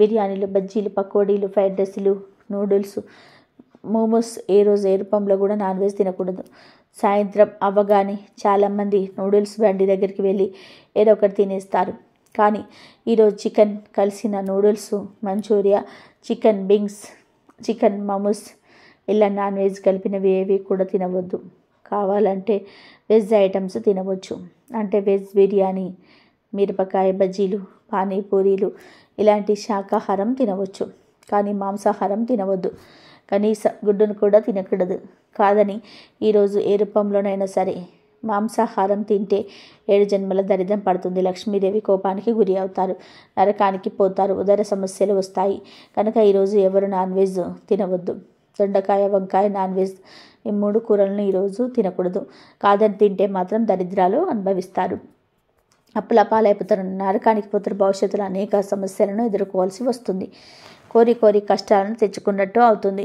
బిర్యానీలు, బజ్జీలు, పకోడీలు, ఫ్రైడ్ రైస్లు, నూడిల్స్, మోమోస్ ఏ రోజు ఏ రూపంలో కూడా నాన్ వెజ్ తినకూడదు. సాయంత్రం అవ్వగానే చాలామంది నూడిల్స్ బండి దగ్గరికి వెళ్ళి ఏదో ఒకటి తినేస్తారు. కానీ ఈరోజు చికెన్ కలిసిన noodles, manchuria, chicken wings, chicken momos ఇలా నాన్ వెజ్ కలిపినవి ఏవి కూడా తినవద్దు. కావాలంటే వెజ్ ఐటమ్స్ తినవచ్చు. అంటే వెజ్ బిర్యానీ, మిరపకాయ బజ్జీలు, పానీపూరీలు ఇలాంటి శాకాహారం తినవచ్చు. కానీ మాంసాహారం తినవద్దు. కనీస గుడ్డును కూడా తినకూడదు. కాదని ఈరోజు ఏ రూపంలోనైనా సరే మాంసాహారం తింటే 7 జన్మల దరిద్రం పడుతుంది. లక్ష్మీదేవి కోపానికి గురి అవుతారు, నరకానికి పోతారు, ఉదర సమస్యలు వస్తాయి. కనుక ఈరోజు ఎవరు నాన్ వెజ్ తినవద్దు. దొండకాయ, వంకాయ, నాన్ వెజ్ ఈ 3 కూరలను ఈరోజు తినకూడదు. కాదని తింటే మాత్రం దరిద్రాలు అనుభవిస్తారు, అప్పుల పాలైపోతారు, నరకానికి పోతారు. భవిష్యత్తులో అనేక సమస్యలను ఎదుర్కోవాల్సి వస్తుంది. కోరి కష్టాలను తెచ్చుకున్నట్టు అవుతుంది.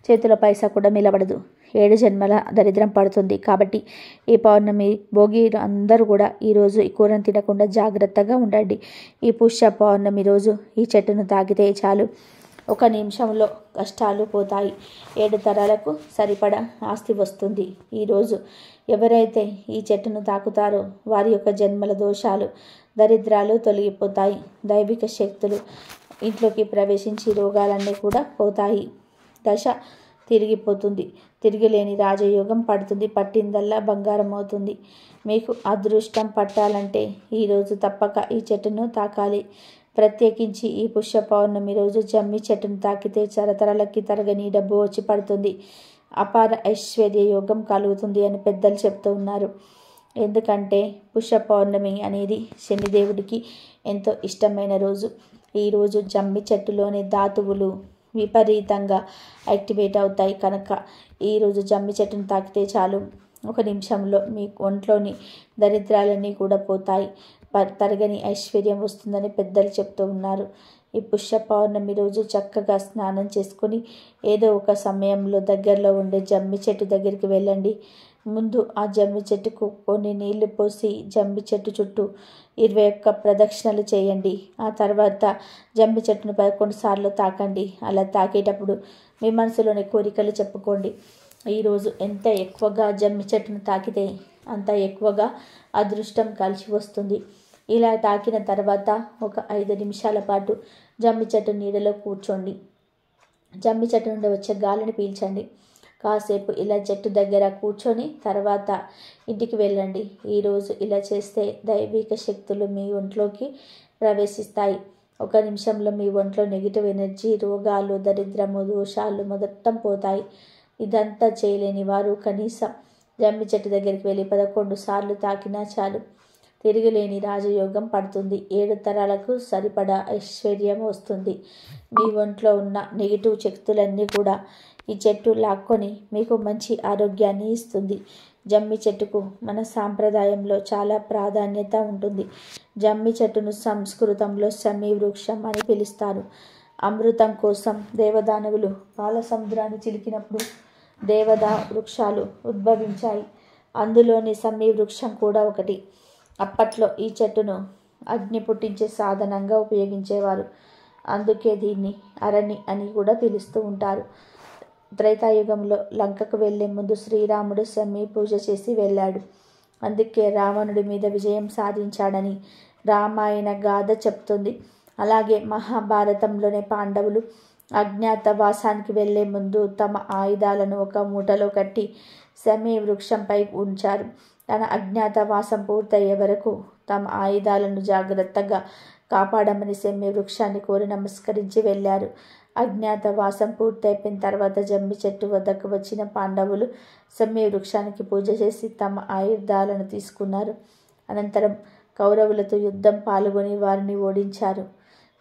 చేతిలో పైసా కూడా నిలబడదు. 7 జన్మల దరిద్రం పడుతుంది. కాబట్టి ఈ పౌర్ణమి భోగి అందరూ కూడా ఈరోజు ఈ కూరను తినకుండా జాగ్రత్తగా ఉండండి. ఈ పుష్య పౌర్ణమి రోజు ఈ చెట్టును తాకితే చాలు, 1 నిమిషంలో కష్టాలు పోతాయి. 7 తరాలకు సరిపడా ఆస్తి వస్తుంది. ఈరోజు ఎవరైతే ఈ చెట్టును తాకుతారో వారి యొక్క జన్మల దోషాలు, దరిద్రాలు తొలగిపోతాయి. దైవిక శక్తులు ఇంట్లోకి ప్రవేశించి రోగాలన్నీ కూడా పోతాయి. దశ తిరిగిపోతుంది. తిరిగిలేని రాజయోగం పడుతుంది. పట్టిందల్లా బంగారం అవుతుంది. మీకు అదృష్టం పట్టాలంటే ఈరోజు తప్పక ఈ చెట్టును తాకాలి. ప్రత్యేకించి ఈ పుష్య పౌర్ణమి రోజు జమ్మి చెట్టును తాకితే తరతరాలకి తరగని డబ్బు వచ్చి పడుతుంది. అపార ఐశ్వర్య యోగం కలుగుతుంది అని పెద్దలు చెప్తూ ఉన్నారు. ఎందుకంటే పుష్య పౌర్ణమి అనేది శనిదేవుడికి ఎంతో ఇష్టమైన రోజు. ఈరోజు జమ్మి చెట్టులోని ధాతువులు విపరీతంగా యాక్టివేట్ అవుతాయి. కనుక ఈరోజు జమ్మి చెట్టును తాకితే చాలు, 1 నిమిషంలో మీ ఒంట్లోని దరిద్రాలన్నీ కూడా పోతాయి. తరగని ఐశ్వర్యం వస్తుందని పెద్దలు చెప్తూ ఉన్నారు. ఈ పుష్య పౌర్ణమి రోజు చక్కగా స్నానం చేసుకొని ఏదో ఒక సమయంలో దగ్గరలో ఉండే జమ్మి చెట్టు దగ్గరికి వెళ్ళండి. ముందు ఆ జమ్మి చెట్టుకు కొన్ని నీళ్లు పోసి జమ్మి చెట్టు చుట్టూ 21 ప్రదక్షిణలు చేయండి. ఆ తర్వాత జమ్మి చెట్టును 11 సార్లు తాకండి. అలా తాకేటప్పుడు మీ మనసులోని కోరికలు చెప్పుకోండి. ఈరోజు ఎంత ఎక్కువగా జమ్మి చెట్టును తాకితే అంత ఎక్కువగా అదృష్టం కలిసి వస్తుంది. ఇలా తాకిన తర్వాత ఒక 5 నిమిషాల పాటు జమ్మి చెట్టు నీడలో కూర్చోండి. జమ్మి చెట్టు నుండి వచ్చే గాలిని పీల్చండి. కాసేపు ఇలా చెట్టు దగ్గర కూర్చొని తర్వాత ఇంటికి వెళ్ళండి. ఈరోజు ఇలా చేస్తే దైవిక శక్తులు మీ ఒంట్లోకి ప్రవేశిస్తాయి. 1 నిమిషంలో మీ ఒంట్లో నెగిటివ్ ఎనర్జీ, రోగాలు, దరిద్రము, దోషాలు మొత్తం పోతాయి. ఇదంతా చేయలేని వారు కనీసం జమ్మి చెట్టు దగ్గరికి వెళ్ళి 11 సార్లు తాకినా చాలు, తిరిగిలేని రాజయోగం పడుతుంది. 7 తరాలకు సరిపడా ఐశ్వర్యం వస్తుంది. మీ ఒంట్లో ఉన్న నెగిటివ్ శక్తులన్నీ కూడా ఈ చెట్టు లాక్కొని మీకు మంచి ఆరోగ్యాన్ని ఇస్తుంది. జమ్మి చెట్టుకు మన సాంప్రదాయంలో చాలా ప్రాధాన్యత ఉంటుంది. జమ్మి చెట్టును సంస్కృతంలో శమీ వృక్షం అని పిలుస్తారు. అమృతం కోసం దేవదానవులు పాల సముద్రాన్ని చిలికినప్పుడు దేవదా వృక్షాలు ఉద్భవించాయి. అందులోని శమీ వృక్షం కూడా ఒకటి. అప్పట్లో ఈ చెట్టును అగ్ని పుట్టించే సాధనంగా ఉపయోగించేవారు. అందుకే దీన్ని అరణి అని కూడా పిలుస్తూ ఉంటారు. త్రేతాయుగంలో లంకకు వెళ్లే ముందు శ్రీరాముడు శమీ పూజ చేసి వెళ్ళాడు. అందుకే రావణుడి మీద విజయం సాధించాడని రామాయణ గాథ చెప్తుంది. అలాగే మహాభారతంలోనే పాండవులు అజ్ఞాతవాసానికి వెళ్లే ముందు తమ ఆయుధాలను ఒక మూటలో కట్టి శమీ వృక్షంపై ఉంచారు. తన అజ్ఞాతవాసం పూర్తయ్యే వరకు తమ ఆయుధాలను జాగ్రత్తగా కాపాడమని శమీ వృక్షాన్ని కోరి నమస్కరించి వెళ్ళారు. అజ్ఞాతవాసం పూర్తయిపోయిన తర్వాత జమ్మి చెట్టు వద్దకు వచ్చిన పాండవులు శమీ వృక్షానికి పూజ చేసి తమ ఆయుధాలను తీసుకున్నారు. అనంతరం కౌరవులతో యుద్ధం పాల్గొని వారిని ఓడించారు.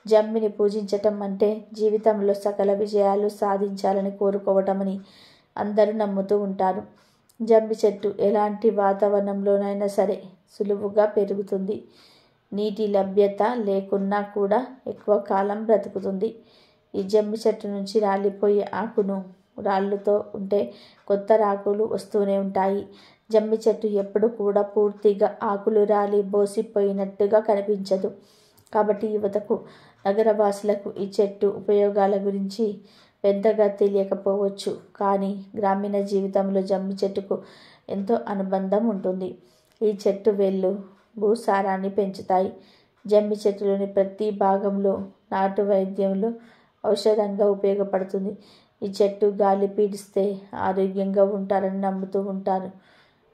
జమ్మిని పూజించటం అంటే జీవితంలో సకల విజయాలు సాధించాలని కోరుకోవటమని అందరూ నమ్ముతూ ఉంటారు. జమ్మి చెట్టు ఎలాంటి వాతావరణంలోనైనా సరే సులువుగా పెరుగుతుంది. నీటి లభ్యత లేకున్నా కూడా ఎక్కువ కాలం బ్రతుకుతుంది. ఈ జమ్మి చెట్టు నుంచి రాలిపోయే ఆకును రాళ్ళుతో ఉంటే కొత్త ఆకులు వస్తూనే ఉంటాయి. జమ్మి చెట్టు ఎప్పుడు కూడా పూర్తిగా ఆకులు రాలి బోసిపోయినట్టుగా కనిపించదు. కాబట్టి యువతకు, నగరవాసులకు ఈ చెట్టు ఉపయోగాల గురించి పెద్దగా తెలియకపోవచ్చు. కానీ గ్రామీణ జీవితంలో జమ్మి చెట్టుకు ఎంతో అనుబంధం ఉంటుంది. ఈ చెట్టు వేళ్ళు భూసారాన్ని పెంచుతాయి. జమ్మి చెట్టులోని ప్రతి భాగంలో నాటు వైద్యంలో ఔషధంగా ఉపయోగపడుతుంది. ఈ చెట్టు గాలి పీడిస్తే ఆరోగ్యంగా ఉంటారని నమ్ముతూ ఉంటారు.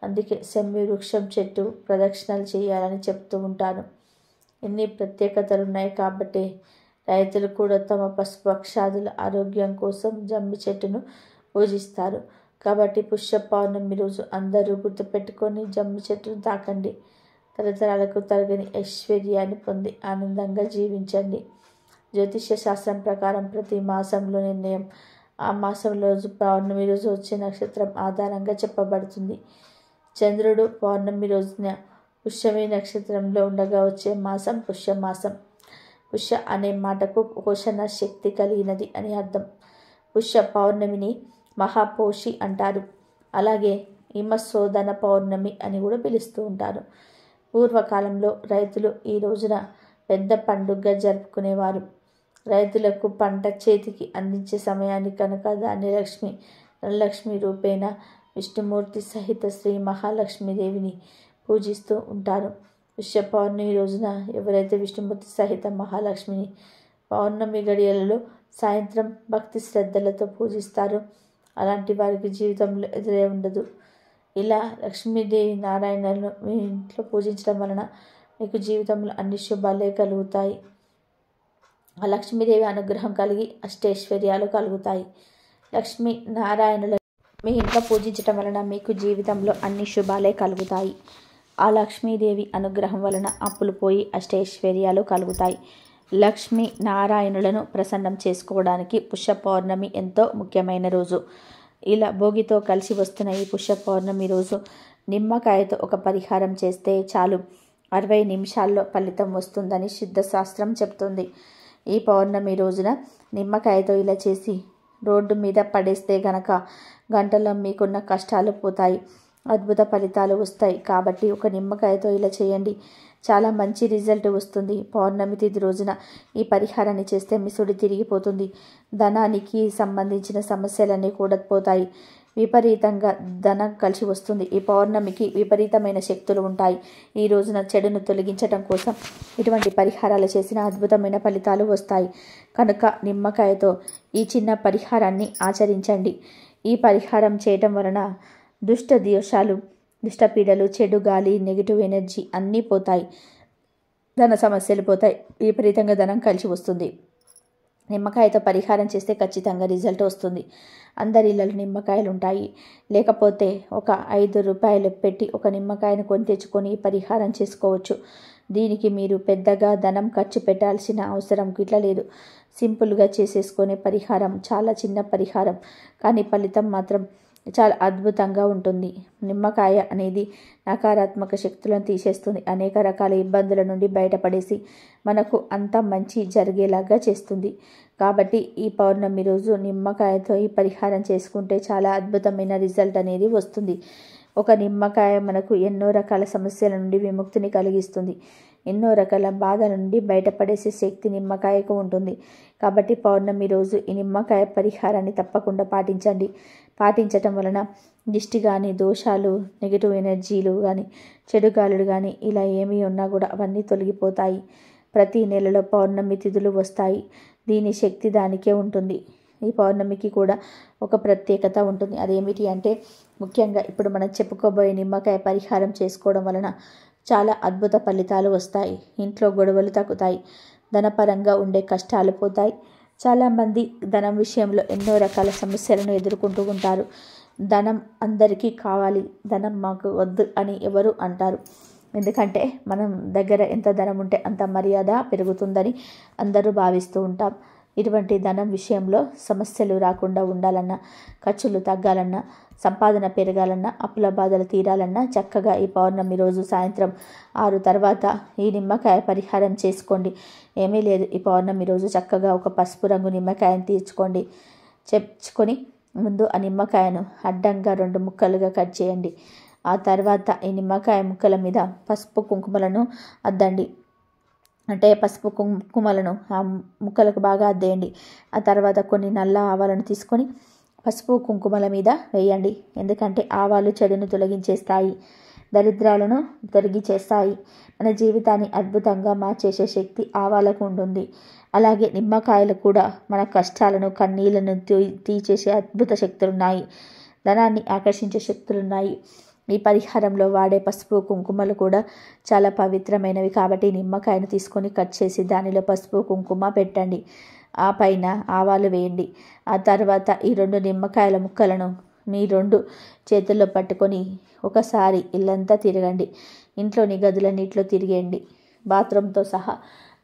అందుకే శమీ వృక్షం చెట్టు ప్రదక్షిణలు చేయాలని చెప్తూ ఉంటాను. ఎన్ని ప్రత్యేకతలు ఉన్నాయి కాబట్టి రైతులు కూడా తమ పశుపక్షాదుల ఆరోగ్యం కోసం జమ్మి చెట్టును పూజిస్తారు. కాబట్టి పుష్య పౌర్ణమి రోజు అందరూ గుర్తుపెట్టుకొని జమ్మి చెట్టును తాకండి. తరతరాలకు తరగని ఐశ్వర్యాన్ని పొంది ఆనందంగా జీవించండి. జ్యోతిష్య శాస్త్రం ప్రకారం ప్రతి మాసంలో నిర్ణయం ఆ మాసం రోజు పౌర్ణమి రోజు వచ్చే నక్షత్రం ఆధారంగా చెప్పబడుతుంది. చంద్రుడు పౌర్ణమి రోజున పుష్యమి నక్షత్రంలో ఉండగా వచ్చే మాసం పుష్యమాసం. పుష్య అనే మాటకు పోషణ శక్తి కలిగినది అని అర్థం. పుష్య పౌర్ణమిని మహాపోషి అంటారు. అలాగే హిమశోధన పౌర్ణమి అని కూడా పిలుస్తూ ఉంటారు. పూర్వకాలంలో రైతులు ఈ రోజున పెద్ద పండుగగా జరుపుకునేవారు. రైతులకు పంట చేతికి అందించే సమయాన్ని కనుక ధాన్యలక్ష్మి, ధనలక్ష్మి రూపేణ విష్ణుమూర్తి సహిత శ్రీ మహాలక్ష్మీదేవిని పూజిస్తూ ఉంటారు. పుష్య పౌర్ణమి రోజున ఎవరైతే విష్ణుమూర్తి సహిత మహాలక్ష్మిని పౌర్ణమి గడియలలో సాయంత్రం భక్తి శ్రద్ధలతో పూజిస్తారో అలాంటి వారికి జీవితంలో ఎదురే ఉండదు. ఇలా లక్ష్మీదేవి నారాయణలను మీ ఇంట్లో పూజించడం వలన మీకు జీవితంలో అన్ని శుభాలే కలుగుతాయి. ఆ లక్ష్మీదేవి అనుగ్రహం కలిగి అష్టైశ్వర్యాలు కలుగుతాయి. లక్ష్మీ నారాయణులను మీ ఇంట్లో పూజించడం వలన మీకు జీవితంలో అన్ని శుభాలే కలుగుతాయి. ఆ లక్ష్మీదేవి అనుగ్రహం వలన అప్పులు పోయి అష్టైశ్వర్యాలు కలుగుతాయి. లక్ష్మీ నారాయణులను ప్రసన్నం చేసుకోవడానికి పుష్య పౌర్ణమి ఎంతో ముఖ్యమైన రోజు. ఇలా భోగితో కలిసి వస్తున్న ఈ పుష్య పౌర్ణమి రోజు నిమ్మకాయతో ఒక పరిహారం చేస్తే చాలు 60 నిమిషాల్లో ఫలితం వస్తుందని సిద్ధశాస్త్రం చెప్తుంది. ఈ పౌర్ణమి రోజున నిమ్మకాయతో ఇలా చేసి రోడ్డు మీద పడేస్తే గనక గంటలో మీకున్న కష్టాలు పోతాయి, అద్భుత ఫలితాలు వస్తాయి. కాబట్టి ఒక నిమ్మకాయతో ఇలా చేయండి, చాలా మంచి రిజల్ట్ వస్తుంది. పౌర్ణమి తిథి రోజున ఈ పరిహారాన్ని చేస్తే మీ సుడి తిరిగిపోతుంది. ధనానికి సంబంధించిన సమస్యలన్నీ కూడా పోతాయి. విపరీతంగా ధనం కలిసి వస్తుంది. ఈ పౌర్ణమికి విపరీతమైన శక్తులు ఉంటాయి. ఈ రోజున చెడును తొలగించడం కోసం ఇటువంటి పరిహారాలు చేసిన అద్భుతమైన ఫలితాలు వస్తాయి. కనుక నిమ్మకాయతో ఈ చిన్న పరిహారాన్ని ఆచరించండి. ఈ పరిహారం చేయటం వలన దుష్ట దోషాలు, దుష్టపీడలు, చెడు గాలి, నెగిటివ్ ఎనర్జీ అన్నీ పోతాయి. ధన సమస్యలు పోతాయి. విపరీతంగా ధనం కలిసి వస్తుంది. నిమ్మకాయతో పరిహారం చేస్తే ఖచ్చితంగా రిజల్ట్ వస్తుంది. అందరి ఇళ్ళలో నిమ్మకాయలు ఉంటాయి. లేకపోతే ఒక 5 రూపాయలు పెట్టి ఒక నిమ్మకాయను కొని తెచ్చుకొని పరిహారం చేసుకోవచ్చు. దీనికి మీరు పెద్దగా ధనం ఖర్చు పెట్టాల్సిన అవసరం గిట్ల లేదు. సింపుల్గా చేసేసుకునే పరిహారం, చాలా చిన్న పరిహారం, కానీ ఫలితం మాత్రం చాలా అద్భుతంగా ఉంటుంది. నిమ్మకాయ అనేది నకారాత్మక శక్తులను తీసేస్తుంది. అనేక రకాల ఇబ్బందుల నుండి బయటపడేసి మనకు అంత మంచి జరిగేలాగా చేస్తుంది. కాబట్టి ఈ పౌర్ణమి రోజు నిమ్మకాయతో ఈ పరిహారం చేసుకుంటే చాలా అద్భుతమైన రిజల్ట్ అనేది వస్తుంది. ఒక నిమ్మకాయ మనకు ఎన్నో రకాల సమస్యల నుండి విముక్తిని కలిగిస్తుంది. ఎన్నో రకాల బాధల నుండి బయటపడేసే శక్తి నిమ్మకాయకు ఉంటుంది. కాబట్టి పౌర్ణమి రోజు ఈ నిమ్మకాయ పరిహారాన్ని తప్పకుండా పాటించండి. పాటించటం వలన దిష్టి కానీ, దోషాలు, నెగిటివ్ ఎనర్జీలు కానీ, చెడు గాలులు కానీ ఇలా ఏమీ ఉన్నా కూడా అవన్నీ తొలగిపోతాయి. ప్రతి నెలలో పౌర్ణమి తిథులు వస్తాయి. దీని శక్తి దానికే ఉంటుంది. ఈ పౌర్ణమికి కూడా ఒక ప్రత్యేకత ఉంటుంది. అదేమిటి అంటే ముఖ్యంగా ఇప్పుడు మనం చెప్పుకోబోయే నిమ్మకాయ పరిహారం చేసుకోవడం వలన చాలా అద్భుత ఫలితాలు వస్తాయి. ఇంట్లో గొడవలు తగ్గుతాయి. ధనపరంగా ఉండే కష్టాలు పోతాయి. చాలామంది ధనం విషయంలో ఎన్నో రకాల సమస్యలను ఎదుర్కొంటూ ఉంటారు. ధనం అందరికీ కావాలి, ధనం మాకు వద్దు అని ఎవరు అంటారు. ఎందుకంటే మనం దగ్గర ఎంత ధనం ఉంటే అంత మర్యాద పెరుగుతుందని అందరూ భావిస్తూ ఉంటాం. ఇటువంటి ధనం విషయంలో సమస్యలు రాకుండా ఉండాలన్నా, ఖర్చులు తగ్గాలన్నా, సంపాదన పెరగాలన్నా, అప్పుల బాధలు తీరాలన్నా చక్కగా ఈ పౌర్ణమి రోజు సాయంత్రం 6 తర్వాత ఈ నిమ్మకాయ పరిహారం చేసుకోండి. ఏమీ లేదు, ఈ పౌర్ణమి రోజు చక్కగా ఒక పసుపు రంగు నిమ్మకాయను తెచ్చుకొని ముందు ఆ నిమ్మకాయను అడ్డంగా 2 ముక్కలుగా కట్ చేయండి. ఆ తర్వాత ఈ నిమ్మకాయ ముక్కల మీద పసుపు కుంకుమలను అద్దండి. అంటే పసుపు కుంకుమలను ఆ ముక్కలకు బాగా అద్దేయండి. ఆ తర్వాత కొన్ని నల్ల ఆవాలను తీసుకొని పసుపు కుంకుమల మీద వేయండి. ఎందుకంటే ఆవాలు చెడును తొలగించేస్తాయి, దరిద్రాలను తొలగించేస్తాయి. మన జీవితాన్ని అద్భుతంగా మార్చేసే శక్తి ఆవాలకు ఉంటుంది. అలాగే నిమ్మకాయలు కూడా మన కష్టాలను, కన్నీళ్లను తీసేసే అద్భుత శక్తులున్నాయి. ధనాన్ని ఆకర్షించే శక్తులున్నాయి. ఈ పరిహారంలో వాడే పసుపు కుంకుమలు కూడా చాలా పవిత్రమైనవి. కాబట్టి నిమ్మకాయను తీసుకొని కట్ చేసి దానిలో పసుపు కుంకుమ పెట్టండి. ఆ పైన ఆవాలు వేయండి. ఆ తర్వాత ఈ 2 నిమ్మకాయల ముక్కలను మీ 2 చేతుల్లో పట్టుకొని ఒకసారి ఇల్లంతా తిరగండి. ఇంట్లోని గదులన్నిట్లో తిరిగేయండి. బాత్రూమ్తో సహా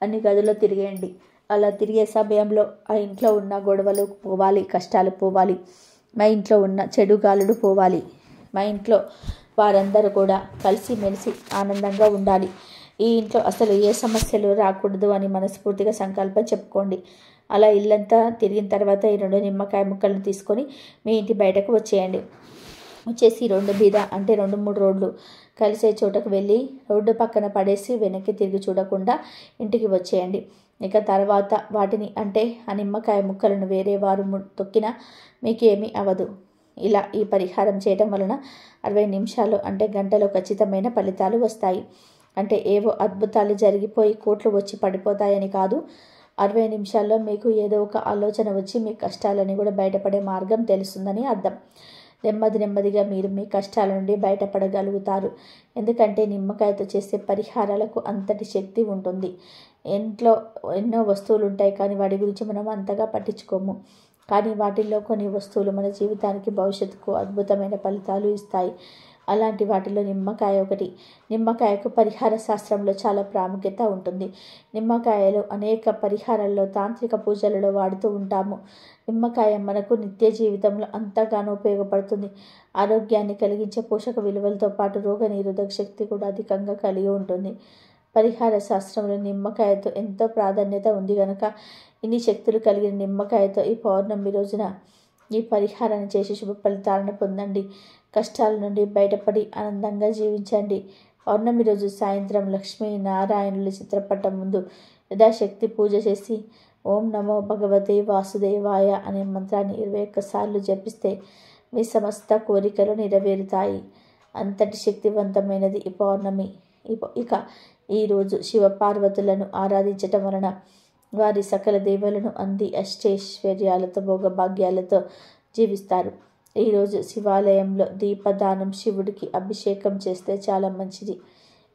అన్ని గదుల్లో తిరిగేయండి. అలా తిరిగే సమయంలో ఆ ఇంట్లో ఉన్న గొడవలు పోవాలి, కష్టాలు పోవాలి, మా ఇంట్లో ఉన్న చెడు గాలులు పోవాలి, మా ఇంట్లో వారందరూ కూడా కలిసిమెలిసి ఆనందంగా ఉండాలి, ఈ ఇంట్లో అసలు ఏ సమస్యలు రాకూడదు అని మనస్ఫూర్తిగా సంకల్పం చెప్పుకోండి. అలా ఇల్లంతా తిరిగిన తర్వాత ఈ 2 నిమ్మకాయ ముక్కలను తీసుకొని మీ ఇంటి బయటకు వచ్చేయండి. వచ్చేసి రోడ్డు మీద అంటే 2-3 రోడ్లు కలిసే చోటకు వెళ్ళి రోడ్డు పక్కన పడేసి వెనక్కి తిరిగి చూడకుండా ఇంటికి వచ్చేయండి. ఇక తర్వాత వాటిని అంటే ఆ నిమ్మకాయ ముక్కలను వేరే వారు తొక్కినా మీకేమీ అవ్వదు. ఇలా ఈ పరిహారం చేయటం వలన 60 నిమిషాలు అంటే గంటలో ఖచ్చితమైన ఫలితాలు వస్తాయి. అంటే ఏవో అద్భుతాలు జరిగిపోయి కోట్లు వచ్చి పడిపోతాయని కాదు. 60 నిమిషాల్లో మీకు ఏదో ఒక ఆలోచన వచ్చి మీ కష్టాలని కూడా బయటపడే మార్గం తెలుస్తుందని అర్థం. నెమ్మదిగా మీరు మీ కష్టాల నుండి బయటపడగలుగుతారు. ఎందుకంటే నిమ్మకాయతో చేసే పరిహారాలకు అంతటి శక్తి ఉంటుంది. ఇంట్లో ఎన్నో వస్తువులు ఉంటాయి, కానీ వాటి గురించి మనం అంతగా పట్టించుకోము. కానీ వాటిల్లో కొన్ని వస్తువులు మన జీవితానికి భవిష్యత్తుకు అద్భుతమైన ఫలితాలు ఇస్తాయి. అలాంటి వాటిలో నిమ్మకాయ ఒకటి. నిమ్మకాయకు పరిహార శాస్త్రంలో చాలా ప్రాముఖ్యత ఉంటుంది. నిమ్మకాయలు అనేక పరిహారాల్లో తాంత్రిక పూజలలో వాడుతూ ఉంటాము. నిమ్మకాయ మనకు నిత్య జీవితంలో అంతగానో ఉపయోగపడుతుంది. ఆరోగ్యాన్ని కలిగించే పోషక విలువలతో పాటు రోగ నిరోధక శక్తి కూడా అధికంగా కలిగి ఉంటుంది. పరిహార శాస్త్రంలో నిమ్మకాయతో ఎంతో ప్రాధాన్యత ఉంది కనుక ఇన్ని శక్తులు కలిగిన నిమ్మకాయతో ఈ పౌర్ణమి రోజున ఈ పరిహారాన్ని చేసి శుభ ఫలితాలను పొందండి. కష్టాల నుండి బయటపడి ఆనందంగా జీవించండి. పౌర్ణమి రోజు సాయంత్రం లక్ష్మీ నారాయణుల చిత్రపటం ముందు యథాశక్తి పూజ చేసి ఓం నమో భగవతే వాసుదేవాయ అనే మంత్రాన్ని 21 సార్లు జపిస్తే మీ సమస్త కోరికలు నెరవేరుతాయి. అంతటి శక్తివంతమైనది ఈ పౌర్ణమి. ఇక ఈరోజు శివపార్వతులను ఆరాధించటం వలన వారి సకల దేవలను అంది అష్టైశ్వర్యాలతో భోగభాగ్యాలతో జీవిస్తారు. ఈరోజు శివాలయంలో దీపదానం, శివుడికి అభిషేకం చేస్తే చాలా మంచిది.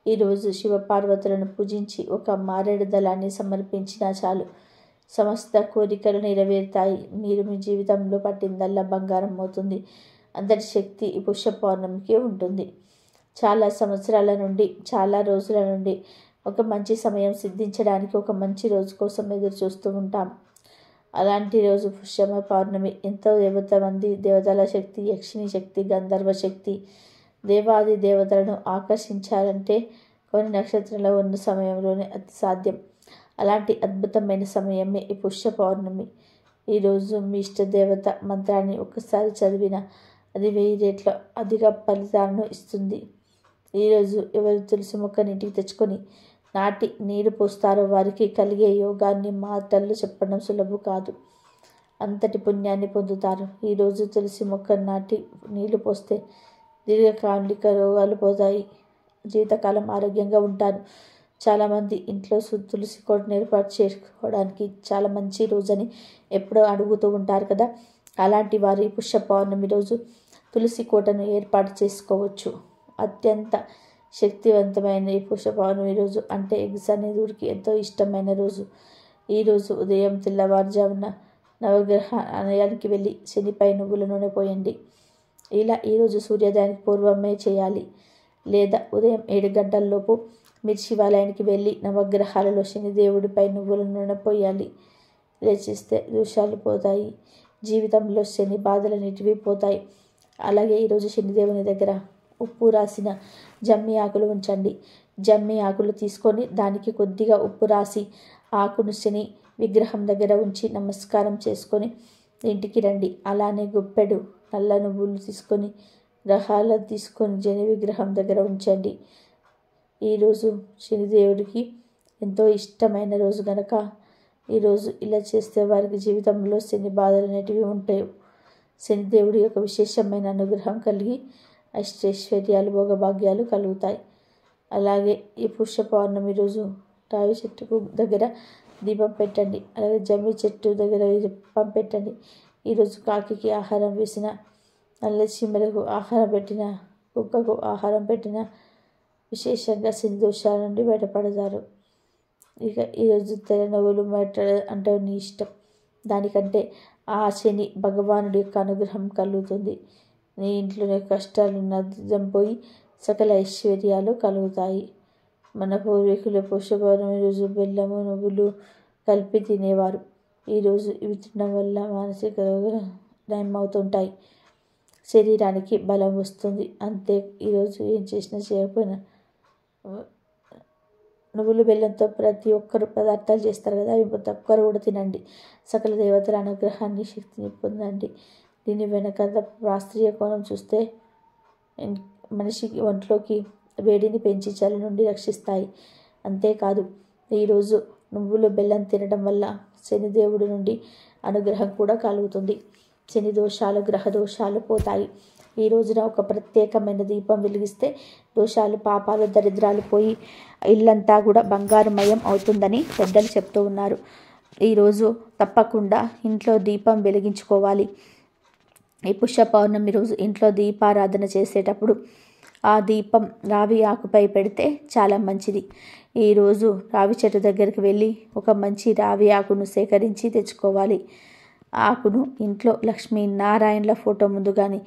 ఈరోజు శివపార్వతులను పూజించి ఒక మారేడు దళాన్ని సమర్పించినా చాలు, సమస్త కోరికలు నెరవేరుతాయి. మీరు మీ జీవితంలో పట్టిందల్లా బంగారం అవుతుంది. అంతటి శక్తి ఈ పుష్య పౌర్ణమికి ఉంటుంది. చాలా సంవత్సరాల నుండి, చాలా రోజుల నుండి ఒక మంచి సమయం సిద్ధించడానికి ఒక మంచి రోజు కోసం ఎదురు చూస్తూ ఉంటాం. అలాంటి రోజు పుష్యమ పౌర్ణమి. ఎంతో దేవతల శక్తి, యక్షిణి శక్తి, గంధర్వ శక్తి, దేవాది దేవతలను ఆకర్షించాలంటే కొన్ని నక్షత్రంలో ఉన్న సమయంలోనే అది సాధ్యం. అలాంటి అద్భుతమైన సమయమే ఈ పుష్య పౌర్ణమి. ఈరోజు మీ ఇష్ట దేవత మంత్రాన్ని ఒక్కసారి చదివినా అది 1000 రెట్ల అధిక ఫలితాలను ఇస్తుంది. ఈరోజు ఎవరు తులసి మొక్కని ఇంటికి తెచ్చుకొని నాటి నీరు పోస్తారో వారికి కలిగే యోగాన్ని మాటల్లో చెప్పడం సులభం కాదు. అంతటి పుణ్యాన్ని పొందుతారు. ఈరోజు తులసి మొక్క నాటి నీళ్లు పోస్తే దీర్ఘకాలిక రోగాలు పోతాయి, జీవితకాలం ఆరోగ్యంగా ఉంటారు. చాలామంది ఇంట్లో తులసి కోటను ఏర్పాటు చేసుకోవడానికి చాలా మంచి రోజని ఎప్పుడో అడుగుతూ ఉంటారు కదా. అలాంటి వారు ఈ పుష్య పౌర్ణమి రోజు తులసి కోటను ఏర్పాటు చేసుకోవచ్చు. అత్యంత శక్తివంతమైన ఈ పుష్య పౌర్ణమి రోజు అంటే ఎగ్జానేదుడికి ఎంతో ఇష్టమైన రోజు. ఈరోజు ఉదయం తెల్లవారుజామున నవగ్రహ ఆలయానికి వెళ్ళి శనిపై నువ్వుల నూనె పోయండి. ఇలా ఈరోజు సూర్యోదయానికి పూర్వమే చేయాలి. లేదా ఉదయం 7 గంటలలోపు మీరు శివాలయానికి వెళ్ళి నవగ్రహాలలో శనిదేవుడిపై నువ్వుల నూనె పోయాలి. ఇలా చేస్తే దోషాలు పోతాయి, జీవితంలో శని బాధలన్నిటివి పోతాయి. అలాగే ఈరోజు శనిదేవుని దగ్గర ఉప్పు రాసిన జమ్మి ఆకులు ఉంచండి. జమ్మి ఆకులు తీసుకొని దానికి కొద్దిగా ఉప్పు రాసి ఆకును శని విగ్రహం దగ్గర ఉంచి నమస్కారం చేసుకొని ఇంటికి రండి. అలానే గుప్పెడు నల్ల నువ్వులు తీసుకొని గ్రహాలను తీసుకొని శని విగ్రహం దగ్గర ఉంచండి. ఈరోజు శనిదేవుడికి ఎంతో ఇష్టమైన రోజు కనుక ఈరోజు ఇలా చేస్తే వారికి జీవితంలో శని బాధలు అనేటివి ఉంటాయి. శనిదేవుడి యొక్క విశేషమైన అనుగ్రహం కలిగి అష్టైశ్వర్యాలు, భోగభాగ్యాలు కలుగుతాయి. అలాగే ఈ పుష్య పౌర్ణమి రోజు రావి చెట్టుకు దగ్గర దీపం పెట్టండి. అలాగే జమ్మి చెట్టు దగ్గర దీపం పెట్టండి. ఈరోజు కాకికి ఆహారం వేసిన, నల్ల చీమలకు ఆహారం పెట్టిన, కుక్కకు ఆహారం పెట్టిన విశేషంగా శని దోషాల నుండి బయటపడతారు. ఇక ఈరోజు తెల్ల నువ్వులు అంటే నీ ఇష్టం. దానికంటే ఆ శని భగవానుడి యొక్క అనుగ్రహం కలుగుతుంది. నీ ఇంట్లోనే కష్టాలు నద్దం పోయి సకల ఐశ్వర్యాలు కలుగుతాయి. మన పూర్వీకులు పుష్య పౌర్ణమి రోజు బెల్లము నువ్వులు కలిపి తినేవారు. ఈరోజు ఇవి తినడం వల్ల మానసిక రోగాలు నయమవుతుంటాయి, శరీరానికి బలం వస్తుంది. అంతే, ఈరోజు ఏం చేసినా చేయకపోయినా నువ్వులు బెల్లంతో ప్రతి ఒక్కరు పదార్థాలు చేస్తారు కదా, అవి ప్రతి ఒక్కరు కూడా తినండి. సకల దేవతల అనుగ్రహాన్ని, శక్తిని పొందండి. దీని వెనక శాస్త్రీయ కోణం చూస్తే మనిషికి ఒంట్లోకి వేడిని పెంచి చలి నుండి రక్షిస్తాయి. అంతేకాదు, ఈరోజు నువ్వులు బెల్లం తినడం వల్ల శనిదేవుడి నుండి అనుగ్రహం కూడా కలుగుతుంది. శని దోషాలు, గ్రహ దోషాలు పోతాయి. ఈ రోజున ఒక ప్రత్యేకమైన దీపం వెలిగిస్తే దోషాలు, పాపాలు, దరిద్రాలు పోయి ఇల్లంతా కూడా బంగారుమయం అవుతుందని పెద్దలు చెప్తూ ఉన్నారు. ఈరోజు తప్పకుండా ఇంట్లో దీపం వెలిగించుకోవాలి. ఈ పుష్య పౌర్ణమి రోజు ఇంట్లో దీపారాధన చేసేటప్పుడు ఆ దీపం రావి ఆకుపై పెడితే చాలా మంచిది. ఈరోజు రావి చెట్టు దగ్గరికి వెళ్ళి ఒక మంచి రావి ఆకును సేకరించి తెచ్చుకోవాలి. ఆకును ఇంట్లో లక్ష్మీనారాయణల ఫోటో ముందు కానీ,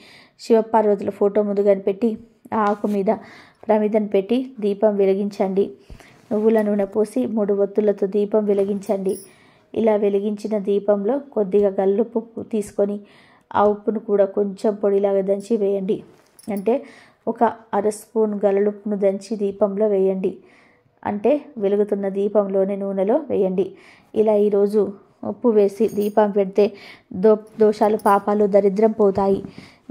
శివపార్వతుల ఫోటో ముందు కానీ పెట్టి ఆ ఆకు మీద ప్రమిదను పెట్టి దీపం వెలిగించండి. నువ్వుల నూనె పోసి 3 ఒత్తులతో దీపం వెలిగించండి. ఇలా వెలిగించిన దీపంలో కొద్దిగా గల్లుప్పు తీసుకొని ఆ ఉప్పును కూడా కొంచెం పొడిలాగా దంచి వేయండి. అంటే ఒక 1/2 స్పూన్ గల్లుప్పును దంచి దీపంలో వేయండి. అంటే వెలుగుతున్న దీపంలోనే నూనెలో వేయండి. ఇలా ఈరోజు ఉప్పు వేసి దీపం పెడితే దోషాలు, పాపాలు, దరిద్రం పోతాయి.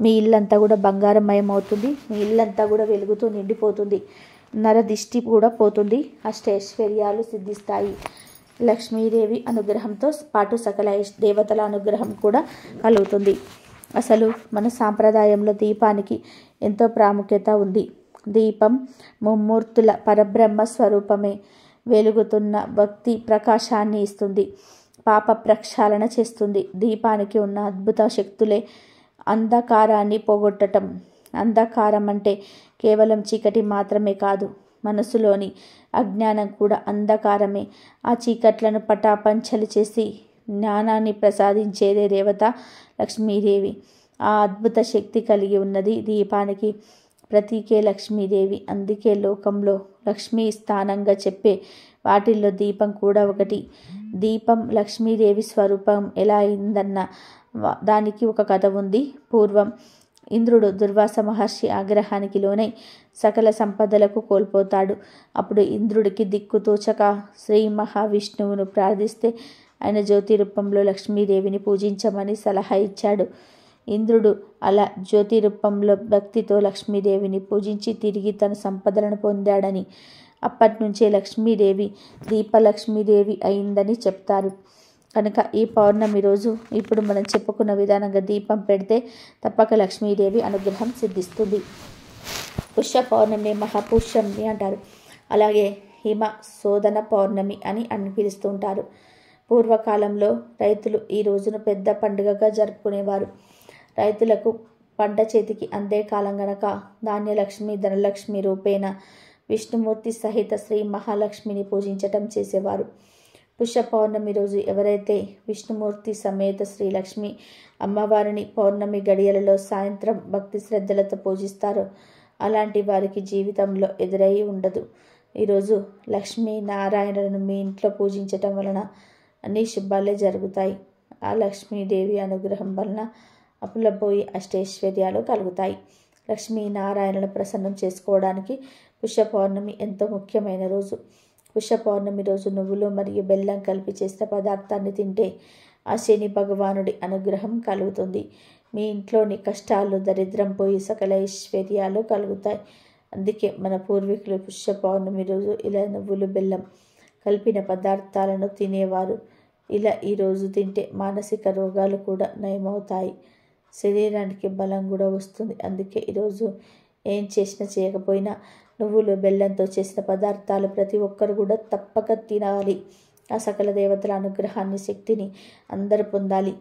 మీ ఇల్లంతా కూడా బంగారమయం అవుతుంది. మీ ఇల్లంతా కూడా వెలుగుతూ నిండిపోతుంది. నరదిష్టి కూడా పోతుంది. అష్టైశ్వర్యాలు సిద్ధిస్తాయి. లక్ష్మీదేవి అనుగ్రహంతో పాటు సకల దేవతల అనుగ్రహం కూడా కలుగుతుంది. అసలు మన సాంప్రదాయంలో దీపానికి ఎంతో ప్రాముఖ్యత ఉంది. దీపం ముమ్మూర్తుల పరబ్రహ్మ స్వరూపమే. వెలుగుతున్న భక్తి ప్రకాశాన్ని ఇస్తుంది, పాప ప్రక్షాళన చేస్తుంది. దీపానికి ఉన్న అద్భుత శక్తులే అంధకారాన్ని పోగొట్టటం. అంధకారం అంటే కేవలం చీకటి మాత్రమే కాదు, మనసులోని అజ్ఞానం కూడా అంధకారమే. ఆ చీకట్లను పటాపంచలు చేసి జ్ఞానాన్ని ప్రసాదించేదే దేవత లక్ష్మీదేవి. ఆ అద్భుత శక్తి కలిగి ఉన్నది దీపానికి. ప్రతీకే లక్ష్మీదేవి. అందుకే లోకంలో లక్ష్మీ స్థానంగా చెప్పే వాటిల్లో దీపం కూడా ఒకటి. దీపం లక్ష్మీదేవి స్వరూపం ఎలా అయిందన్న దానికి ఒక కథ ఉంది. పూర్వం ఇంద్రుడు దుర్వాస మహర్షి ఆగ్రహానికి లోనై సకల సంపదలకు కోల్పోతాడు. అప్పుడు ఇంద్రుడికి దిక్కుతోచక శ్రీ మహావిష్ణువును ప్రార్థిస్తే ఆయన జ్యోతి రూపంలో లక్ష్మీదేవిని పూజించమని సలహా ఇచ్చాడు. ఇంద్రుడు అలా జ్యోతి రూపంలో భక్తితో లక్ష్మీదేవిని పూజించి తిరిగి తన సంపదలను పొందాడని, అప్పటి నుంచే లక్ష్మీదేవి దీపలక్ష్మీదేవి అయిందని చెప్తారు. కనుక ఈ పౌర్ణమి రోజు ఇప్పుడు మనం చెప్పుకున్న విధానంగా దీపం పెడితే తప్పక లక్ష్మీదేవి అనుగ్రహం సిద్ధిస్తుంది. పుష్య పౌర్ణమి మహాపుష్యమి అంటారు. అలాగే హిమ శోధన పౌర్ణమి అని పిలుస్తుంటారు. పూర్వకాలంలో రైతులు ఈ రోజును పెద్ద పండుగగా జరుపుకునేవారు. రైతులకు పంట చేతికి అందే కాలం గనక ధాన్యలక్ష్మి, ధనలక్ష్మి రూపేణ విష్ణుమూర్తి సహిత శ్రీ మహాలక్ష్మిని పూజించటం చేసేవారు. పుష్య పౌర్ణమి రోజు ఎవరైతే విష్ణుమూర్తి సమేత శ్రీలక్ష్మి అమ్మవారిని పౌర్ణమి గడియలలో సాయంత్రం భక్తి శ్రద్ధలతో పూజిస్తారో అలాంటి వారికి జీవితంలో ఎదురై ఉండదు. ఈరోజు లక్ష్మీ నారాయణులను మీ ఇంట్లో పూజించటం వలన అన్ని శుభాలే జరుగుతాయి. ఆ లక్ష్మీదేవి అనుగ్రహం వలన అప్పులపోయి అష్టైశ్వర్యాలు కలుగుతాయి. లక్ష్మీనారాయణను ప్రసన్నం చేసుకోవడానికి పుష్య పౌర్ణమి ఎంతో ముఖ్యమైన రోజు. పుష్య పౌర్ణమి రోజు నువ్వులు మరియు బెల్లం కలిపి చేసిన పదార్థాన్ని తింటే ఆ శని భగవానుడి అనుగ్రహం కలుగుతుంది. మీ ఇంట్లోని కష్టాలు, దరిద్రం పోయి సకల ఐశ్వర్యాలు కలుగుతాయి. అందుకే మన పూర్వీకులు పుష్య పౌర్ణమి రోజు ఇలా నువ్వులు బెల్లం కలిపిన పదార్థాలను తినేవారు. ఇలా ఈరోజు తింటే మానసిక రోగాలు కూడా నయమవుతాయి, శరీరానికి బలం కూడా వస్తుంది. అందుకే ఈరోజు ఏం చేసినా చేయకపోయినా నువ్వులు బెల్లంతో చేసిన పదార్థాలు ప్రతి ఒక్కరు కూడా తప్పక తినాలి. ఆ సకల దేవతల అనుగ్రహాన్ని, శక్తిని అందరూ పొందాలి.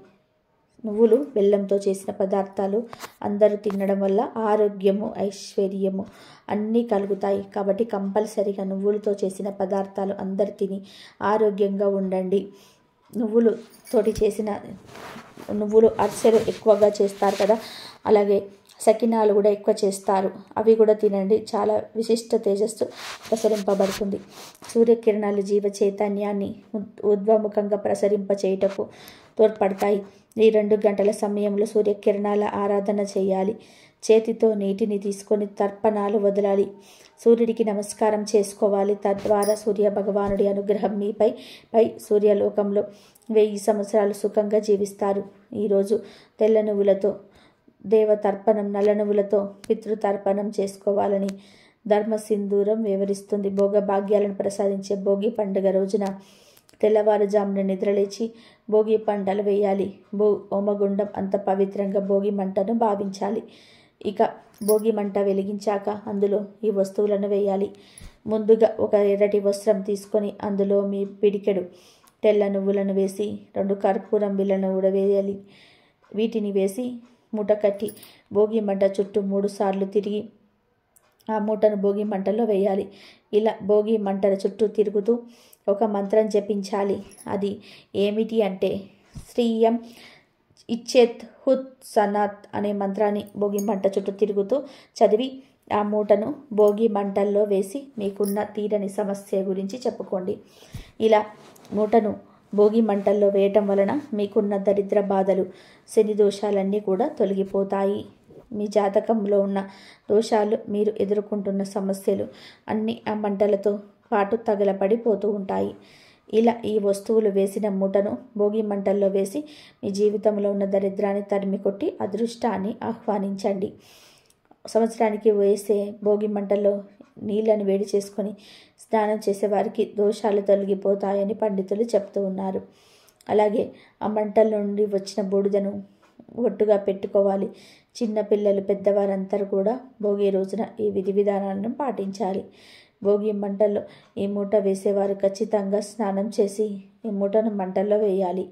నువ్వులు బెల్లంతో చేసిన పదార్థాలు అందరూ తినడం వల్ల ఆరోగ్యము, ఐశ్వర్యము అన్నీ కలుగుతాయి. కాబట్టి కంపల్సరీగా నువ్వులతో చేసిన పదార్థాలు అందరు తిని ఆరోగ్యంగా ఉండండి. నువ్వులు అరిసెలు ఎక్కువగా చేస్తారు కదా, అలాగే సకినాలు కూడా ఎక్కువ చేస్తారు, అవి కూడా తినండి. చాలా విశిష్ట తేజస్సు ప్రసరింపబడుతుంది. సూర్యకిరణాలు జీవ చైతన్యాన్ని ఊర్ధ్వముఖంగా ప్రసరింపచేయుటకు తోడ్పడతాయి. ఈ 2 గంటల సమయంలో సూర్యకిరణాల ఆరాధన చేయాలి. చేతితో నీటిని తీసుకొని తర్పణాలు వదలాలి. సూర్యుడికి నమస్కారం చేసుకోవాలి. తద్వారా సూర్య భగవానుడి అనుగ్రహం మీపై సూర్యలోకంలో 1000 సంవత్సరాలు సుఖంగా జీవిస్తారు. ఈరోజు తెల్ల నువ్వులతో దేవతర్పణం, నల్ల నువ్వులతో పితృతర్పణం చేసుకోవాలని ధర్మ సింధూరం వివరిస్తుంది. భోగభాగ్యాలను ప్రసాదించే భోగి పండుగ రోజున తెల్లవారుజామున నిద్రలేచి భోగి పంటలు వేయాలి. హోమగుండం అంత పవిత్రంగా భోగి మంటను భావించాలి. ఇక భోగి మంట వెలిగించాక అందులో ఈ వస్తువులను వేయాలి. ముందుగా ఒక ఎర్రటి వస్త్రం తీసుకొని అందులో మీ పిడికెడు తెల్ల నువ్వులను వేసి 2 కర్పూరం బిళ్ళను కూడా వేయాలి. వీటిని వేసి మూట కట్టి భోగి మంట చుట్టూ 3 సార్లు తిరిగి ఆ మూటను భోగి మంటలో వేయాలి. ఇలా భోగి మంటల చుట్టూ తిరుగుతూ ఒక మంత్రం జపించాలి. అది ఏమిటి అంటే శ్రీయం ఇచ్చేత్ హుత్ సనాత్ అనే మంత్రాన్ని భోగి మంట చుట్టూ తిరుగుతూ చదివి ఆ మూటను భోగి మంటల్లో వేసి మీకున్న తీరని సమస్య గురించి చెప్పుకోండి. ఇలా మూటను భోగి మంటల్లో వేయటం వలన మీకున్న దరిద్ర బాధలు, శని దోషాలన్నీ కూడా తొలగిపోతాయి. మీ జాతకంలో ఉన్న దోషాలు, మీరు ఎదుర్కొంటున్న సమస్యలు అన్నీ ఆ మంటలతో పాటు తగలపడిపోతూ ఉంటాయి. ఇలా ఈ వస్తువులు వేసిన మూటను భోగి మంటల్లో వేసి మీ జీవితంలో ఉన్న దరిద్రాన్ని తరిమి కొట్టి అదృష్టాన్ని ఆహ్వానించండి. సంవత్సరానికి వేసే భోగి మంటల్లో నీళ్ళని వేడి చేసుకొని స్నానం చేసేవారికి దోషాలు తొలగిపోతాయని పండితులు చెప్తూ ఉన్నారు. అలాగే ఆ మంటల నుండి వచ్చిన బూడిదను ఒట్టుగా పెట్టుకోవాలి. చిన్నపిల్లలు, పెద్దవారందరూ కూడా భోగి రోజున ఈ విధి విధానాలను పాటించాలి. భోగి మంటల్లో ఈ మూట వేసేవారు ఖచ్చితంగా స్నానం చేసి ఈ మూటను మంటల్లో వేయాలి.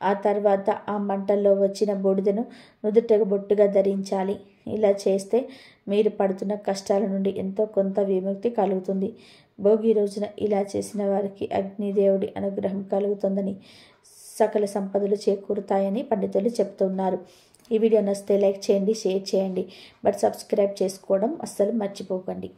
ఆ తర్వాత ఆ మంటల్లో వచ్చిన బూడిదను నుదుట బొట్టుగా ధరించాలి. ఇలా చేస్తే మీరు పడుతున్న కష్టాల నుండి ఎంతో కొంత విముక్తి కలుగుతుంది. భోగి రోజున ఇలా చేసిన వారికి అగ్నిదేవుడి అనుగ్రహం కలుగుతుందని, సకల సంపదలు చేకూరుతాయని పండితులు చెప్తున్నారు. ఈ వీడియో నచ్చితే లైక్ చేయండి, షేర్ చేయండి, బట్ సబ్స్క్రైబ్ చేసుకోవడం అస్సలు మర్చిపోకండి.